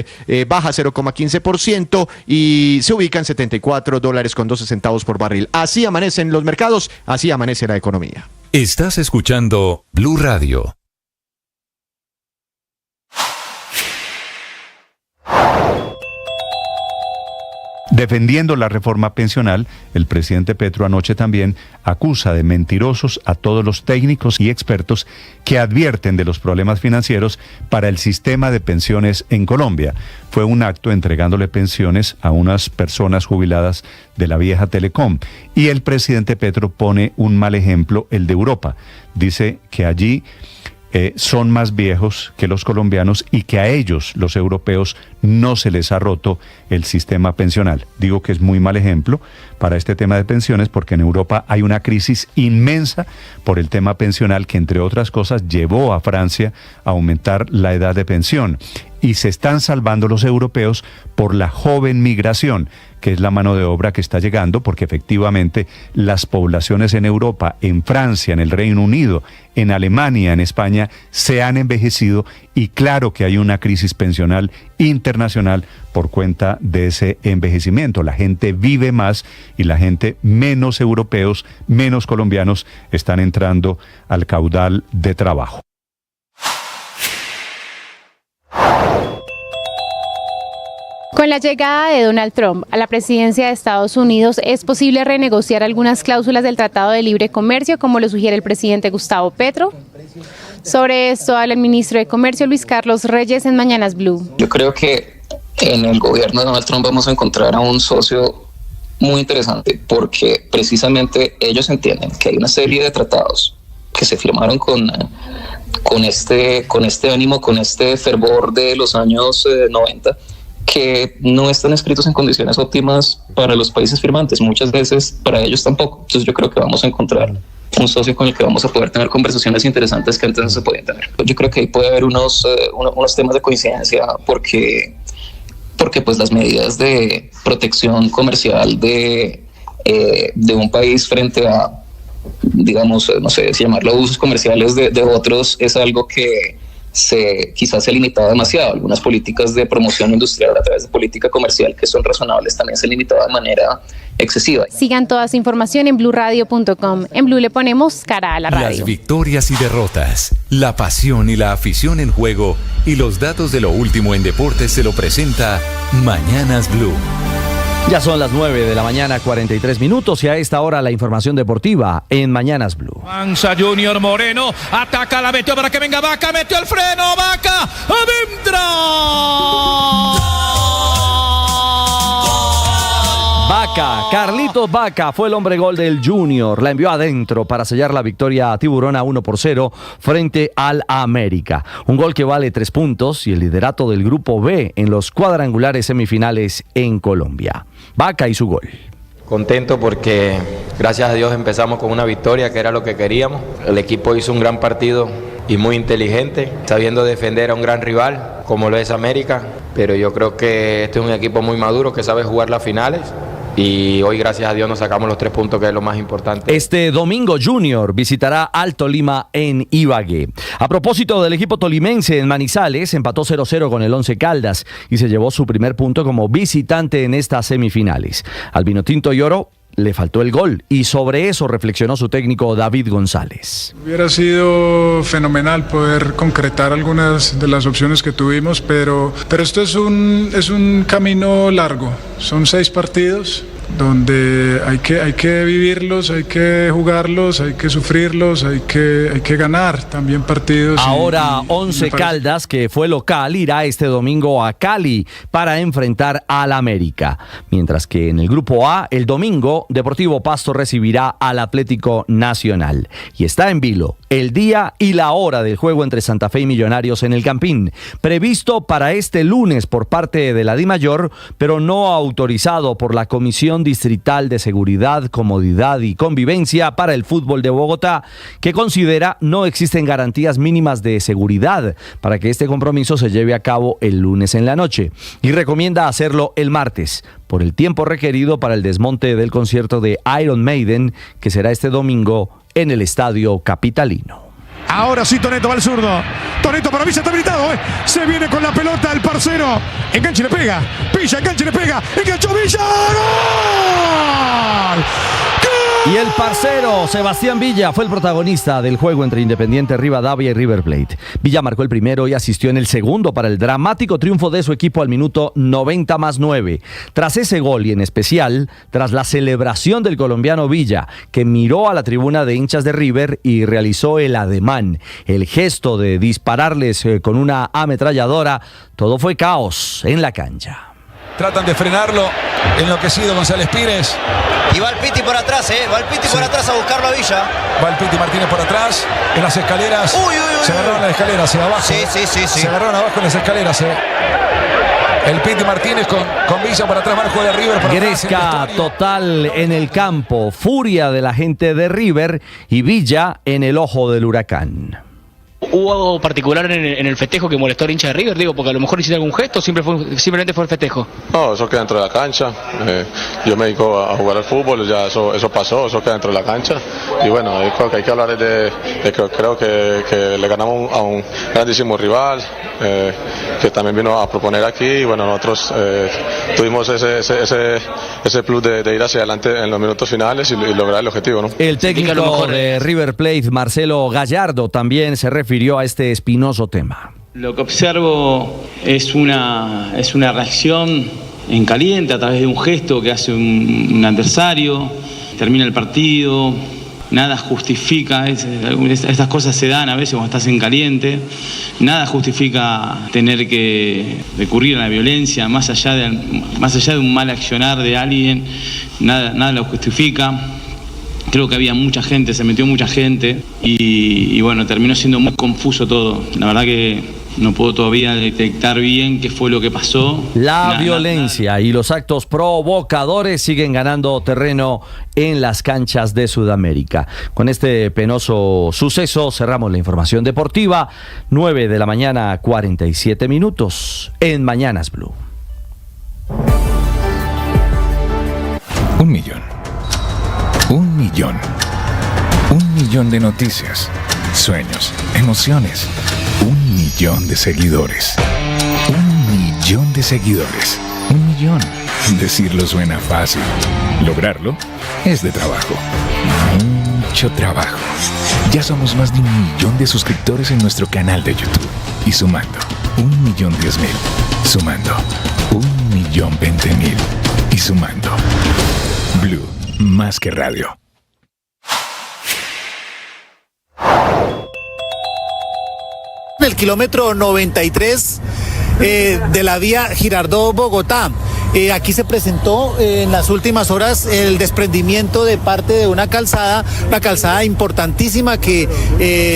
baja 0,15% y se ubica en $74.12 por barril. Así amanecen los mercados, así amanece la economía. Estás escuchando Blue Radio. Defendiendo la reforma pensional, el presidente Petro anoche también acusa de mentirosos a todos los técnicos y expertos que advierten de los problemas financieros para el sistema de pensiones en Colombia. Fue un acto entregándole pensiones a unas personas jubiladas de la vieja Telecom. Y el presidente Petro pone un mal ejemplo, el de Europa. Dice que allí son más viejos que los colombianos y que a ellos, los europeos, no se les ha roto el sistema pensional. Digo que es muy mal ejemplo para este tema de pensiones porque en Europa hay una crisis inmensa por el tema pensional que, entre otras cosas, llevó a Francia a aumentar la edad de pensión. Y se están salvando los europeos por la joven migración, que es la mano de obra que está llegando, porque efectivamente las poblaciones en Europa, en Francia, en el Reino Unido, en Alemania, en España, se han envejecido y claro que hay una crisis pensional internacional por cuenta de ese envejecimiento. La gente vive más y la gente, menos europeos, menos colombianos, están entrando al caudal de trabajo. Con la llegada de Donald Trump a la presidencia de Estados Unidos, ¿es posible renegociar algunas cláusulas del Tratado de Libre Comercio, como lo sugiere el presidente Gustavo Petro? Sobre esto habla el ministro de Comercio, Luis Carlos Reyes, en Mañanas Blue. Yo creo que en el gobierno de Donald Trump vamos a encontrar a un socio muy interesante, porque precisamente ellos entienden que hay una serie de tratados que se firmaron con este ánimo, con este fervor de los años 90, que no están escritos en condiciones óptimas para los países firmantes, muchas veces para ellos tampoco. Entonces yo creo que vamos a encontrar un socio con el que vamos a poder tener conversaciones interesantes que antes no se podían tener. Yo creo que ahí puede haber unos temas de coincidencia porque pues las medidas de protección comercial de un país frente a, digamos, no sé si llamarlo usos comerciales de otros, es algo que quizás se ha limitado demasiado. Algunas políticas de promoción industrial a través de política comercial que son razonables también se han limitado de manera excesiva. Sigan toda su información en bluradio.com. En Blue le ponemos cara a la radio. Las victorias y derrotas, la pasión y la afición en juego y los datos de lo último en deportes se lo presenta Mañanas Blue. Ya son las 9 de la mañana, 43 minutos, y a esta hora la información deportiva en Mañanas Blue. Avanza Junior Moreno, ataca, la metió para que venga Vaca, metió el freno, Vaca, adentro. Vaca, Carlitos Vaca fue el hombre gol del Junior, la envió adentro para sellar la victoria a Tiburona 1-0 frente al América. Un gol que vale 3 puntos y el liderato del grupo B en los cuadrangulares semifinales en Colombia. Vaca y su gol. Contento porque gracias a Dios empezamos con una victoria que era lo que queríamos. El equipo hizo un gran partido y muy inteligente, sabiendo defender a un gran rival como lo es América, pero yo creo que este es un equipo muy maduro que sabe jugar las finales. Y hoy, gracias a Dios, nos sacamos los 3 puntos, que es lo más importante. Este domingo, Junior visitará al Tolima en Ibagué. A propósito del equipo tolimense, en Manizales empató 0-0 con el Once Caldas y se llevó su primer punto como visitante en estas semifinales. Al Vinotinto y Oro le faltó el gol y sobre eso reflexionó su técnico David González. Hubiera sido fenomenal poder concretar algunas de las opciones que tuvimos, pero esto es un camino largo. Son 6 partidos donde hay que vivirlos, hay que jugarlos, hay que sufrirlos, hay que ganar también partidos. Ahora Once Caldas, que fue local, irá este domingo a Cali para enfrentar al América. Mientras que en el grupo A, el domingo, Deportivo Pasto recibirá al Atlético Nacional. Y está en vilo el día y la hora del juego entre Santa Fe y Millonarios en el Campín, previsto para este lunes por parte de la DIMAYOR, pero no autorizado por la Comisión Distrital de Seguridad, Comodidad y Convivencia para el Fútbol de Bogotá, que considera no existen garantías mínimas de seguridad para que este compromiso se lleve a cabo el lunes en la noche, y recomienda hacerlo el martes, por el tiempo requerido para el desmonte del concierto de Iron Maiden, que será este domingo en el Estadio Capitalino. Ahora sí, Toneto va al zurdo. Toneto para Villa, está habilitado, ¿eh? Se viene con la pelota el parcero. Enganche, le pega. Villa, enganche, le pega. Enganchó Villa. ¡Gol! Y el parcero Sebastián Villa fue el protagonista del juego entre Independiente Rivadavia y River Plate. Villa marcó el primero y asistió en el segundo para el dramático triunfo de su equipo al minuto 90+9. Tras ese gol y en especial, tras la celebración del colombiano Villa, que miró a la tribuna de hinchas de River y realizó el ademán, el gesto de dispararles con una ametralladora, todo fue caos en la cancha. Tratan de frenarlo, enloquecido González Pires. Y va el Piti por atrás, Va el Piti por atrás a buscarlo a Villa. Va el Piti Martínez por atrás, en las escaleras. Se agarraron las escaleras, abajo. Sí. Se agarraron abajo en las escaleras, El Piti Martínez con Villa por atrás, marco de River. Gresca total en el campo, furia de la gente de River y Villa en el ojo del huracán. ¿Hubo algo particular en el festejo que molestó al hincha de River? Digo, porque a lo mejor hiciste algún gesto, simplemente fue el festejo. No, eso queda dentro de la cancha. Yo me dedico a jugar al fútbol, ya eso pasó, eso queda dentro de la cancha. Y bueno, creo que hay que hablar de que creo que le ganamos a un grandísimo rival, que también vino a proponer aquí. Y bueno, nosotros tuvimos ese plus de ir hacia adelante en los minutos finales y lograr el objetivo, ¿no? El técnico de River Plate, Marcelo Gallardo, también se refirió a este espinoso tema. Lo que observo es una reacción en caliente a través de un gesto que hace un adversario, termina el partido, nada justifica, estas cosas se dan a veces cuando estás en caliente, nada justifica tener que recurrir a la violencia, más allá de un mal accionar de alguien, nada lo justifica. Creo que había mucha gente, se metió mucha gente y bueno, terminó siendo muy confuso todo. La verdad que no puedo todavía detectar bien qué fue lo que pasó. La violencia y los actos provocadores siguen ganando terreno en las canchas de Sudamérica. Con este penoso suceso cerramos la información deportiva. 9 de la mañana, 47 minutos en Mañanas Blue. 1 millón. 1 millón. 1 millón de noticias, sueños, emociones. 1 millón de seguidores. 1 millón de seguidores. 1 millón. Decirlo suena fácil. Lograrlo es de trabajo. Mucho trabajo. Ya somos más de 1 millón de suscriptores en nuestro canal de YouTube. Y sumando, 1.010.000. Sumando, 1.020.000. Y sumando. Blue. Más que radio. El kilómetro 93 de la vía Girardot-Bogotá. Aquí se presentó en las últimas horas el desprendimiento de parte de una calzada importantísima que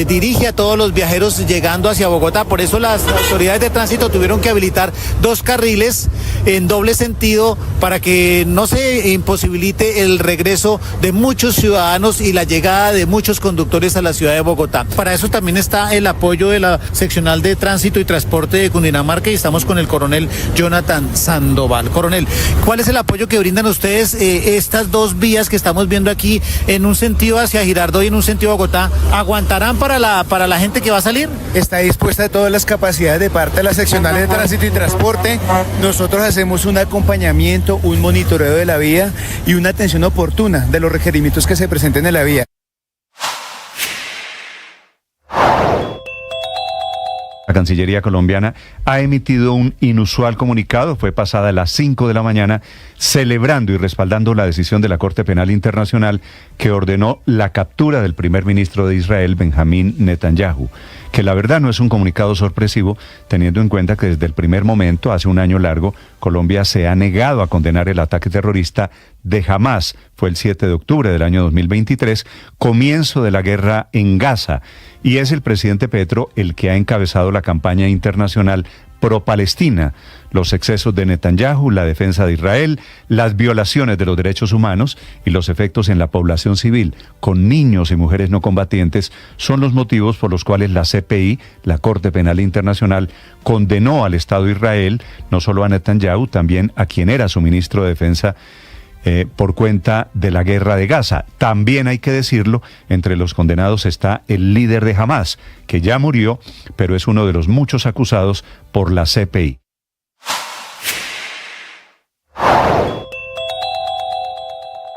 dirige a todos los viajeros llegando hacia Bogotá. Por eso las autoridades de tránsito tuvieron que habilitar 2 carriles en doble sentido para que no se imposibilite el regreso de muchos ciudadanos y la llegada de muchos conductores a la ciudad de Bogotá. Para eso también está el apoyo de la seccional de tránsito y transporte de Cundinamarca y estamos con el coronel Jonathan Sandoval. Coronel, ¿cuál es el apoyo que brindan ustedes estas 2 vías que estamos viendo aquí en un sentido hacia Girardot y en un sentido a Bogotá? ¿Aguantarán para la gente que va a salir? Está dispuesta a todas las capacidades de parte de la seccional de tránsito y transporte. Nosotros hacemos un acompañamiento, un monitoreo de la vía y una atención oportuna de los requerimientos que se presenten en la vía. La Cancillería colombiana ha emitido un inusual comunicado, fue pasada a las 5 de la mañana, celebrando y respaldando la decisión de la Corte Penal Internacional que ordenó la captura del primer ministro de Israel, Benjamín Netanyahu, que que la verdad no es un comunicado sorpresivo, teniendo en cuenta que desde el primer momento, hace un año largo, Colombia se ha negado a condenar el ataque terrorista de Hamás. Fue el 7 de octubre del año 2023, comienzo de la guerra en Gaza, y es el presidente Petro el que ha encabezado la campaña internacional pro-Palestina, los excesos de Netanyahu, la defensa de Israel, las violaciones de los derechos humanos y los efectos en la población civil, con niños y mujeres no combatientes, son los motivos por los cuales la CPI, la Corte Penal Internacional, condenó al Estado de Israel, no solo a Netanyahu, también a quien era su ministro de Defensa, por cuenta de la guerra de Gaza. También hay que decirlo, entre los condenados está el líder de Hamás, que ya murió, pero es uno de los muchos acusados por la CPI.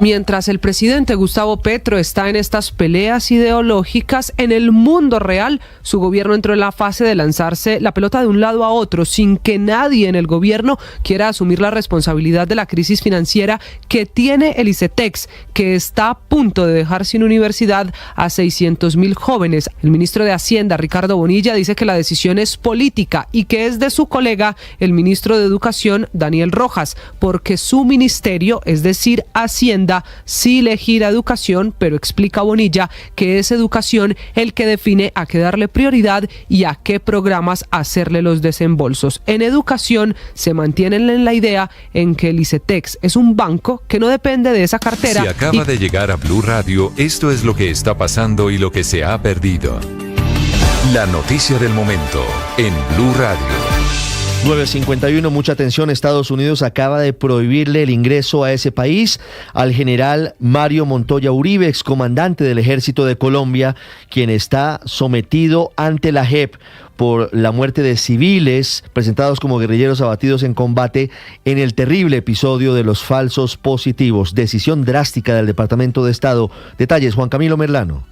Mientras el presidente Gustavo Petro está en estas peleas ideológicas, en el mundo real, su gobierno entró en la fase de lanzarse la pelota de un lado a otro, sin que nadie en el gobierno quiera asumir la responsabilidad de la crisis financiera que tiene el ICETEX, que está a punto de dejar sin universidad a 600.000 jóvenes. El ministro de Hacienda, Ricardo Bonilla, dice que la decisión es política y que es de su colega, el ministro de Educación, Daniel Rojas, porque su ministerio, es decir, Hacienda, sí le gira educación, pero explica Bonilla que es educación el que define a qué darle prioridad y a qué programas hacerle los desembolsos. En educación se mantienen en la idea en que el ICETEX es un banco que no depende de esa cartera. Si acaba de llegar a Blue Radio, esto es lo que está pasando y lo que se ha perdido. La noticia del momento en Blue Radio. 9:51, mucha atención. Estados Unidos acaba de prohibirle el ingreso a ese país al general Mario Montoya Uribe, excomandante del Ejército de Colombia, quien está sometido ante la JEP por la muerte de civiles presentados como guerrilleros abatidos en combate en el terrible episodio de los falsos positivos. Decisión drástica del Departamento de Estado. Detalles, Juan Camilo Merlano.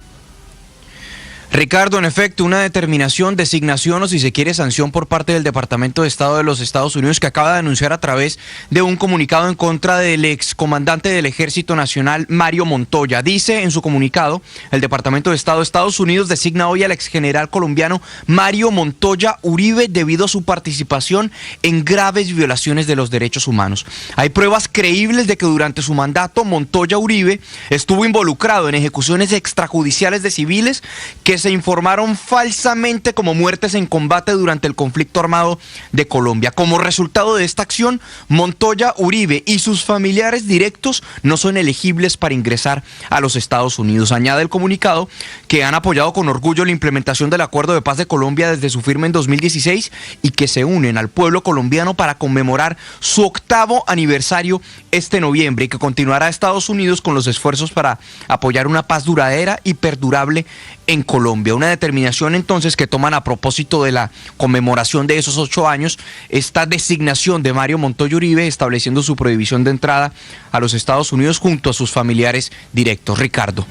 Ricardo, en efecto, una determinación, designación o si se quiere sanción por parte del Departamento de Estado de los Estados Unidos, que acaba de anunciar a través de un comunicado en contra del excomandante del Ejército Nacional, Mario Montoya. Dice en su comunicado, el Departamento de Estado de Estados Unidos designa hoy al exgeneral colombiano Mario Montoya Uribe debido a su participación en graves violaciones de los derechos humanos. Hay pruebas creíbles de que durante su mandato Montoya Uribe estuvo involucrado en ejecuciones extrajudiciales de civiles que se informaron falsamente como muertes en combate durante el conflicto armado de Colombia. Como resultado de esta acción, Montoya Uribe y sus familiares directos no son elegibles para ingresar a los Estados Unidos. Añade el comunicado que han apoyado con orgullo la implementación del Acuerdo de Paz de Colombia desde su firma en 2016 y que se unen al pueblo colombiano para conmemorar su 8º aniversario este noviembre y que continuará Estados Unidos con los esfuerzos para apoyar una paz duradera y perdurable en Colombia. Una determinación entonces que toman a propósito de la conmemoración de esos 8 años, esta designación de Mario Montoya Uribe estableciendo su prohibición de entrada a los Estados Unidos junto a sus familiares directos. Ricardo.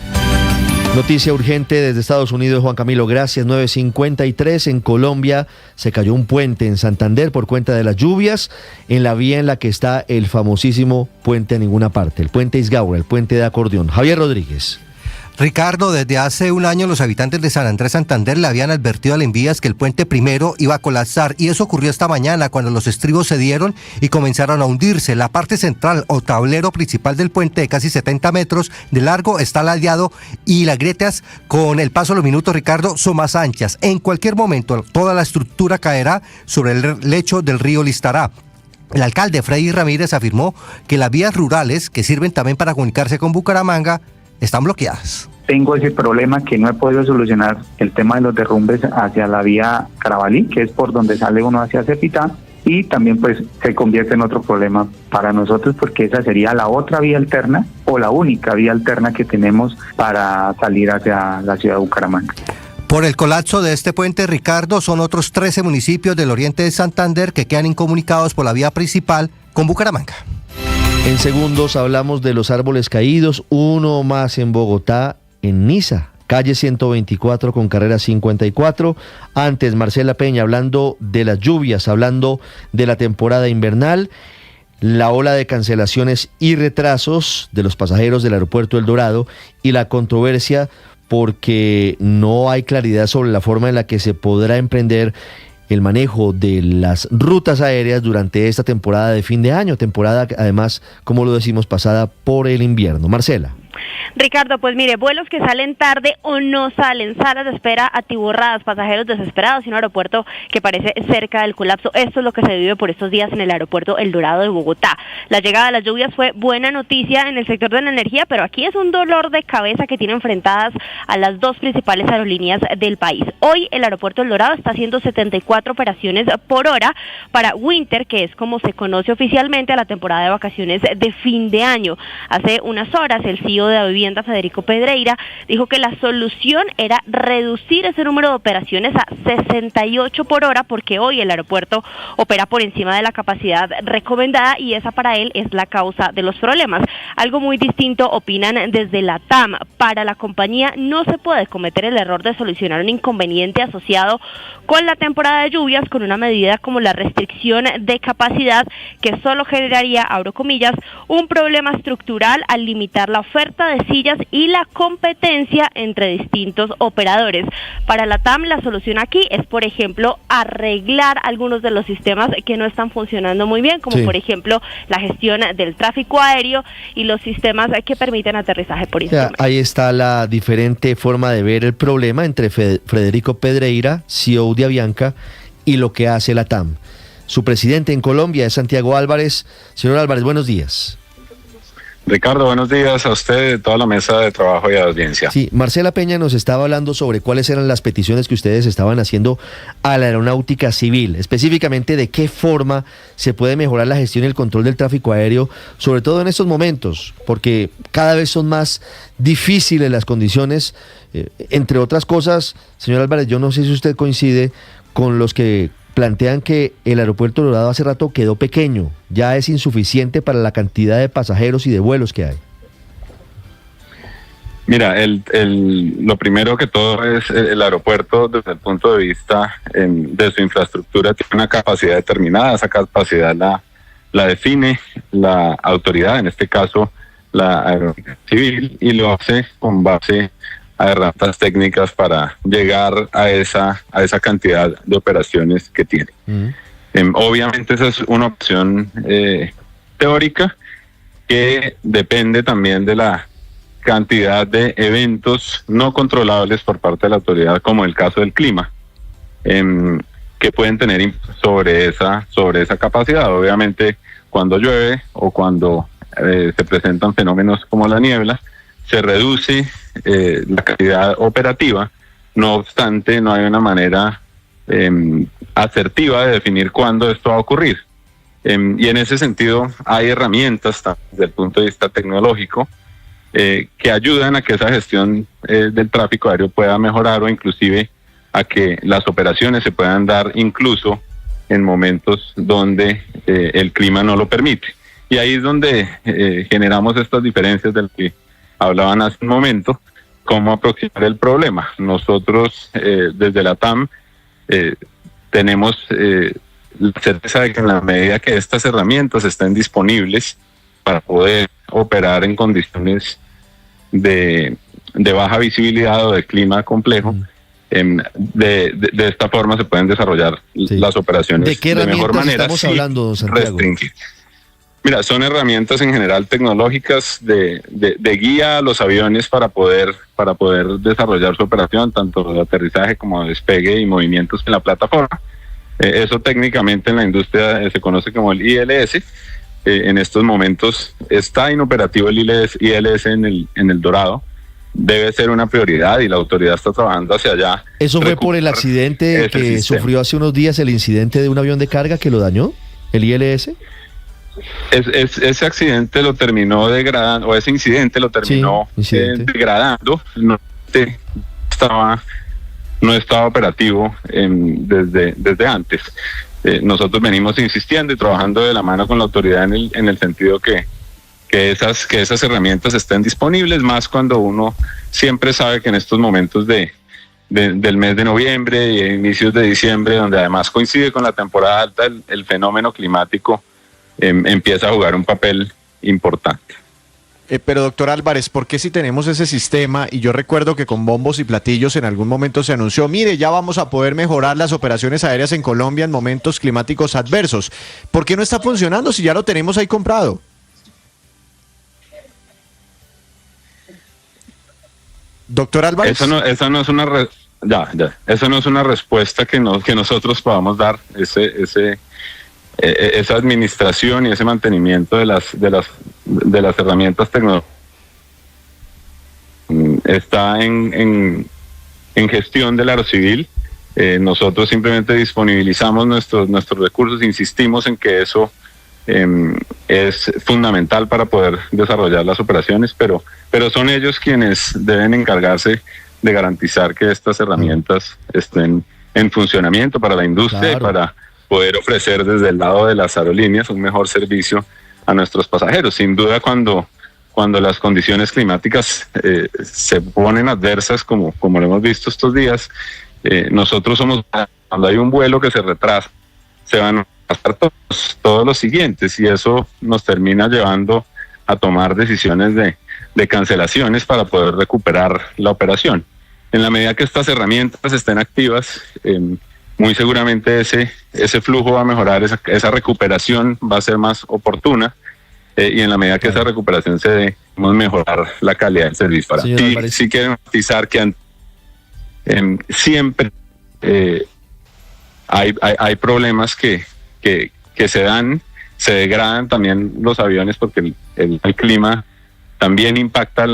Noticia urgente desde Estados Unidos, Juan Camilo, gracias. 9:53, en Colombia se cayó un puente en Santander por cuenta de las lluvias en la vía en la que está el famosísimo puente a ninguna parte, el puente Isgaura, el puente de acordeón. Javier Rodríguez. Ricardo, desde hace un año los habitantes de San Andrés Santander le habían advertido al Envías que el puente primero iba a colapsar y eso ocurrió esta mañana cuando los estribos se dieron y comenzaron a hundirse. La parte central o tablero principal del puente de casi 70 metros de largo está ladeado y las grietas con el paso de los minutos, Ricardo, son más anchas. En cualquier momento toda la estructura caerá sobre el lecho del río Listará. El alcalde Freddy Ramírez afirmó que las vías rurales, que sirven también para comunicarse con Bucaramanga, están bloqueadas. Tengo ese problema que no he podido solucionar, el tema de los derrumbes hacia la vía Carabalí, que es por donde sale uno hacia Cepitá, y también pues se convierte en otro problema para nosotros porque esa sería la otra vía alterna o la única vía alterna que tenemos para salir hacia la ciudad de Bucaramanga. Por el colapso de este puente, Ricardo, son otros 13 municipios del oriente de Santander que quedan incomunicados por la vía principal con Bucaramanga. En segundos hablamos de los árboles caídos, uno más en Bogotá, en Niza, calle 124 con carrera 54. Antes, Marcela Peña, hablando de las lluvias, hablando de la temporada invernal, la ola de cancelaciones y retrasos de los pasajeros del aeropuerto El Dorado y la controversia porque no hay claridad sobre la forma en la que se podrá emprender el manejo de las rutas aéreas durante esta temporada de fin de año, temporada además, como lo decimos, pasada por el invierno. Marcela. Ricardo, pues mire, vuelos que salen tarde o no salen, salas de espera atiborradas, pasajeros desesperados y un aeropuerto que parece cerca del colapso. Esto es lo que se vive por estos días en el aeropuerto El Dorado de Bogotá. La llegada de las lluvias fue buena noticia en el sector de la energía, pero aquí es un dolor de cabeza que tiene enfrentadas a las dos principales aerolíneas del país. Hoy el aeropuerto El Dorado está haciendo 74 operaciones por hora para Winter, que es como se conoce oficialmente a la temporada de vacaciones de fin de año. Hace unas horas el CEO de la vivienda, Federico Pedreira, dijo que la solución era reducir ese número de operaciones a 68 por hora, porque hoy el aeropuerto opera por encima de la capacidad recomendada y esa para él es la causa de los problemas. Algo muy distinto opinan desde la TAM. Para la compañía no se puede cometer el error de solucionar un inconveniente asociado con la temporada de lluvias con una medida como la restricción de capacidad, que solo generaría, abro comillas, un problema estructural al limitar la oferta de sillas y la competencia entre distintos operadores. Para la TAM la solución aquí es, por ejemplo, arreglar algunos de los sistemas que no están funcionando muy bien, como por ejemplo la gestión del tráfico aéreo y los sistemas que permiten aterrizaje por instrumento. Ahí está la diferente forma de ver el problema entre Federico Pedreira, CEO de Avianca, y lo que hace la TAM. Su presidente en Colombia es Santiago Álvarez. Señor Álvarez, buenos días. Ricardo, buenos días a usted, toda la mesa de trabajo y a la audiencia. Sí, Marcela Peña nos estaba hablando sobre cuáles eran las peticiones que ustedes estaban haciendo a la aeronáutica civil, específicamente de qué forma se puede mejorar la gestión y el control del tráfico aéreo, sobre todo en estos momentos, porque cada vez son más difíciles las condiciones, entre otras cosas. Señor Álvarez, yo no sé si usted coincide con los que plantean que el aeropuerto Dorado hace rato quedó pequeño, ya es insuficiente para la cantidad de pasajeros y de vuelos que hay. Mira, lo primero que todo es el aeropuerto desde el punto de vista de su infraestructura tiene una capacidad determinada. Esa capacidad la define la autoridad, en este caso la aeronáutica civil, y lo hace con base a herramientas técnicas para llegar a esa cantidad de operaciones que tiene. Obviamente esa es una opción teórica que depende también de la cantidad de eventos no controlables por parte de la autoridad, como el caso del clima, que pueden tener sobre esa capacidad. Obviamente cuando llueve o cuando se presentan fenómenos como la niebla, se reduce la calidad operativa. No obstante, no hay una manera asertiva de definir cuándo esto va a ocurrir. Y en ese sentido hay herramientas desde el punto de vista tecnológico que ayudan a que esa gestión del tráfico aéreo pueda mejorar, o inclusive a que las operaciones se puedan dar incluso en momentos donde el clima no lo permite. Y ahí es donde generamos estas diferencias del que hablaban hace un momento, cómo aproximar el problema. Nosotros desde la TAM tenemos la certeza de que en la medida que estas herramientas estén disponibles para poder operar en condiciones de baja visibilidad o de clima complejo, de esta forma se pueden desarrollar las operaciones de mejor manera. ¿De qué herramientas estamos hablando, don Santiago? Restringir. Mira, son herramientas en general tecnológicas de guía a los aviones para poder desarrollar su operación, tanto de aterrizaje como de despegue y movimientos en la plataforma. Eso técnicamente en la industria se conoce como el ILS. En estos momentos está inoperativo el ILS en el Dorado. Debe ser una prioridad y la autoridad está trabajando hacia allá. ¿Eso fue por el accidente que sufrió hace unos días, el incidente de un avión de carga que lo dañó, el ILS? Ese accidente lo terminó degradando, o ese incidente lo terminó degradando. No estaba operativo desde antes. Nosotros venimos insistiendo y trabajando de la mano con la autoridad en el sentido que esas herramientas estén disponibles, más cuando uno siempre sabe que en estos momentos del mes de noviembre y inicios de diciembre, donde además coincide con la temporada alta, el fenómeno climático empieza a jugar un papel importante. Pero doctor Álvarez, ¿por qué si tenemos ese sistema, y yo recuerdo que con bombos y platillos en algún momento se anunció, mire, ya vamos a poder mejorar las operaciones aéreas en Colombia en momentos climáticos adversos? ¿Por qué no está funcionando si ya lo tenemos ahí comprado? Doctor Álvarez. Eso no es una eso no es una respuesta que nosotros podamos dar. Esa administración y ese mantenimiento de las herramientas tecnológicas está en gestión del Aerocivil. Nosotros simplemente disponibilizamos nuestros recursos, insistimos en que eso es fundamental para poder desarrollar las operaciones, pero son ellos quienes deben encargarse de garantizar que estas herramientas estén en funcionamiento para la industria. Claro. Y para poder ofrecer desde el lado de las aerolíneas un mejor servicio a nuestros pasajeros. Sin duda, cuando las condiciones climáticas se ponen adversas, como lo hemos visto estos días, nosotros cuando hay un vuelo que se retrasa, se van a pasar todos los siguientes, y eso nos termina llevando a tomar decisiones de cancelaciones para poder recuperar la operación. En la medida que estas herramientas estén activas, muy seguramente ese flujo va a mejorar, esa recuperación va a ser más oportuna, y en la medida que esa recuperación se dé, vamos a mejorar la calidad del servicio. Sí quiero enfatizar que siempre hay problemas que se dan, se degradan también los aviones, porque el clima también impacta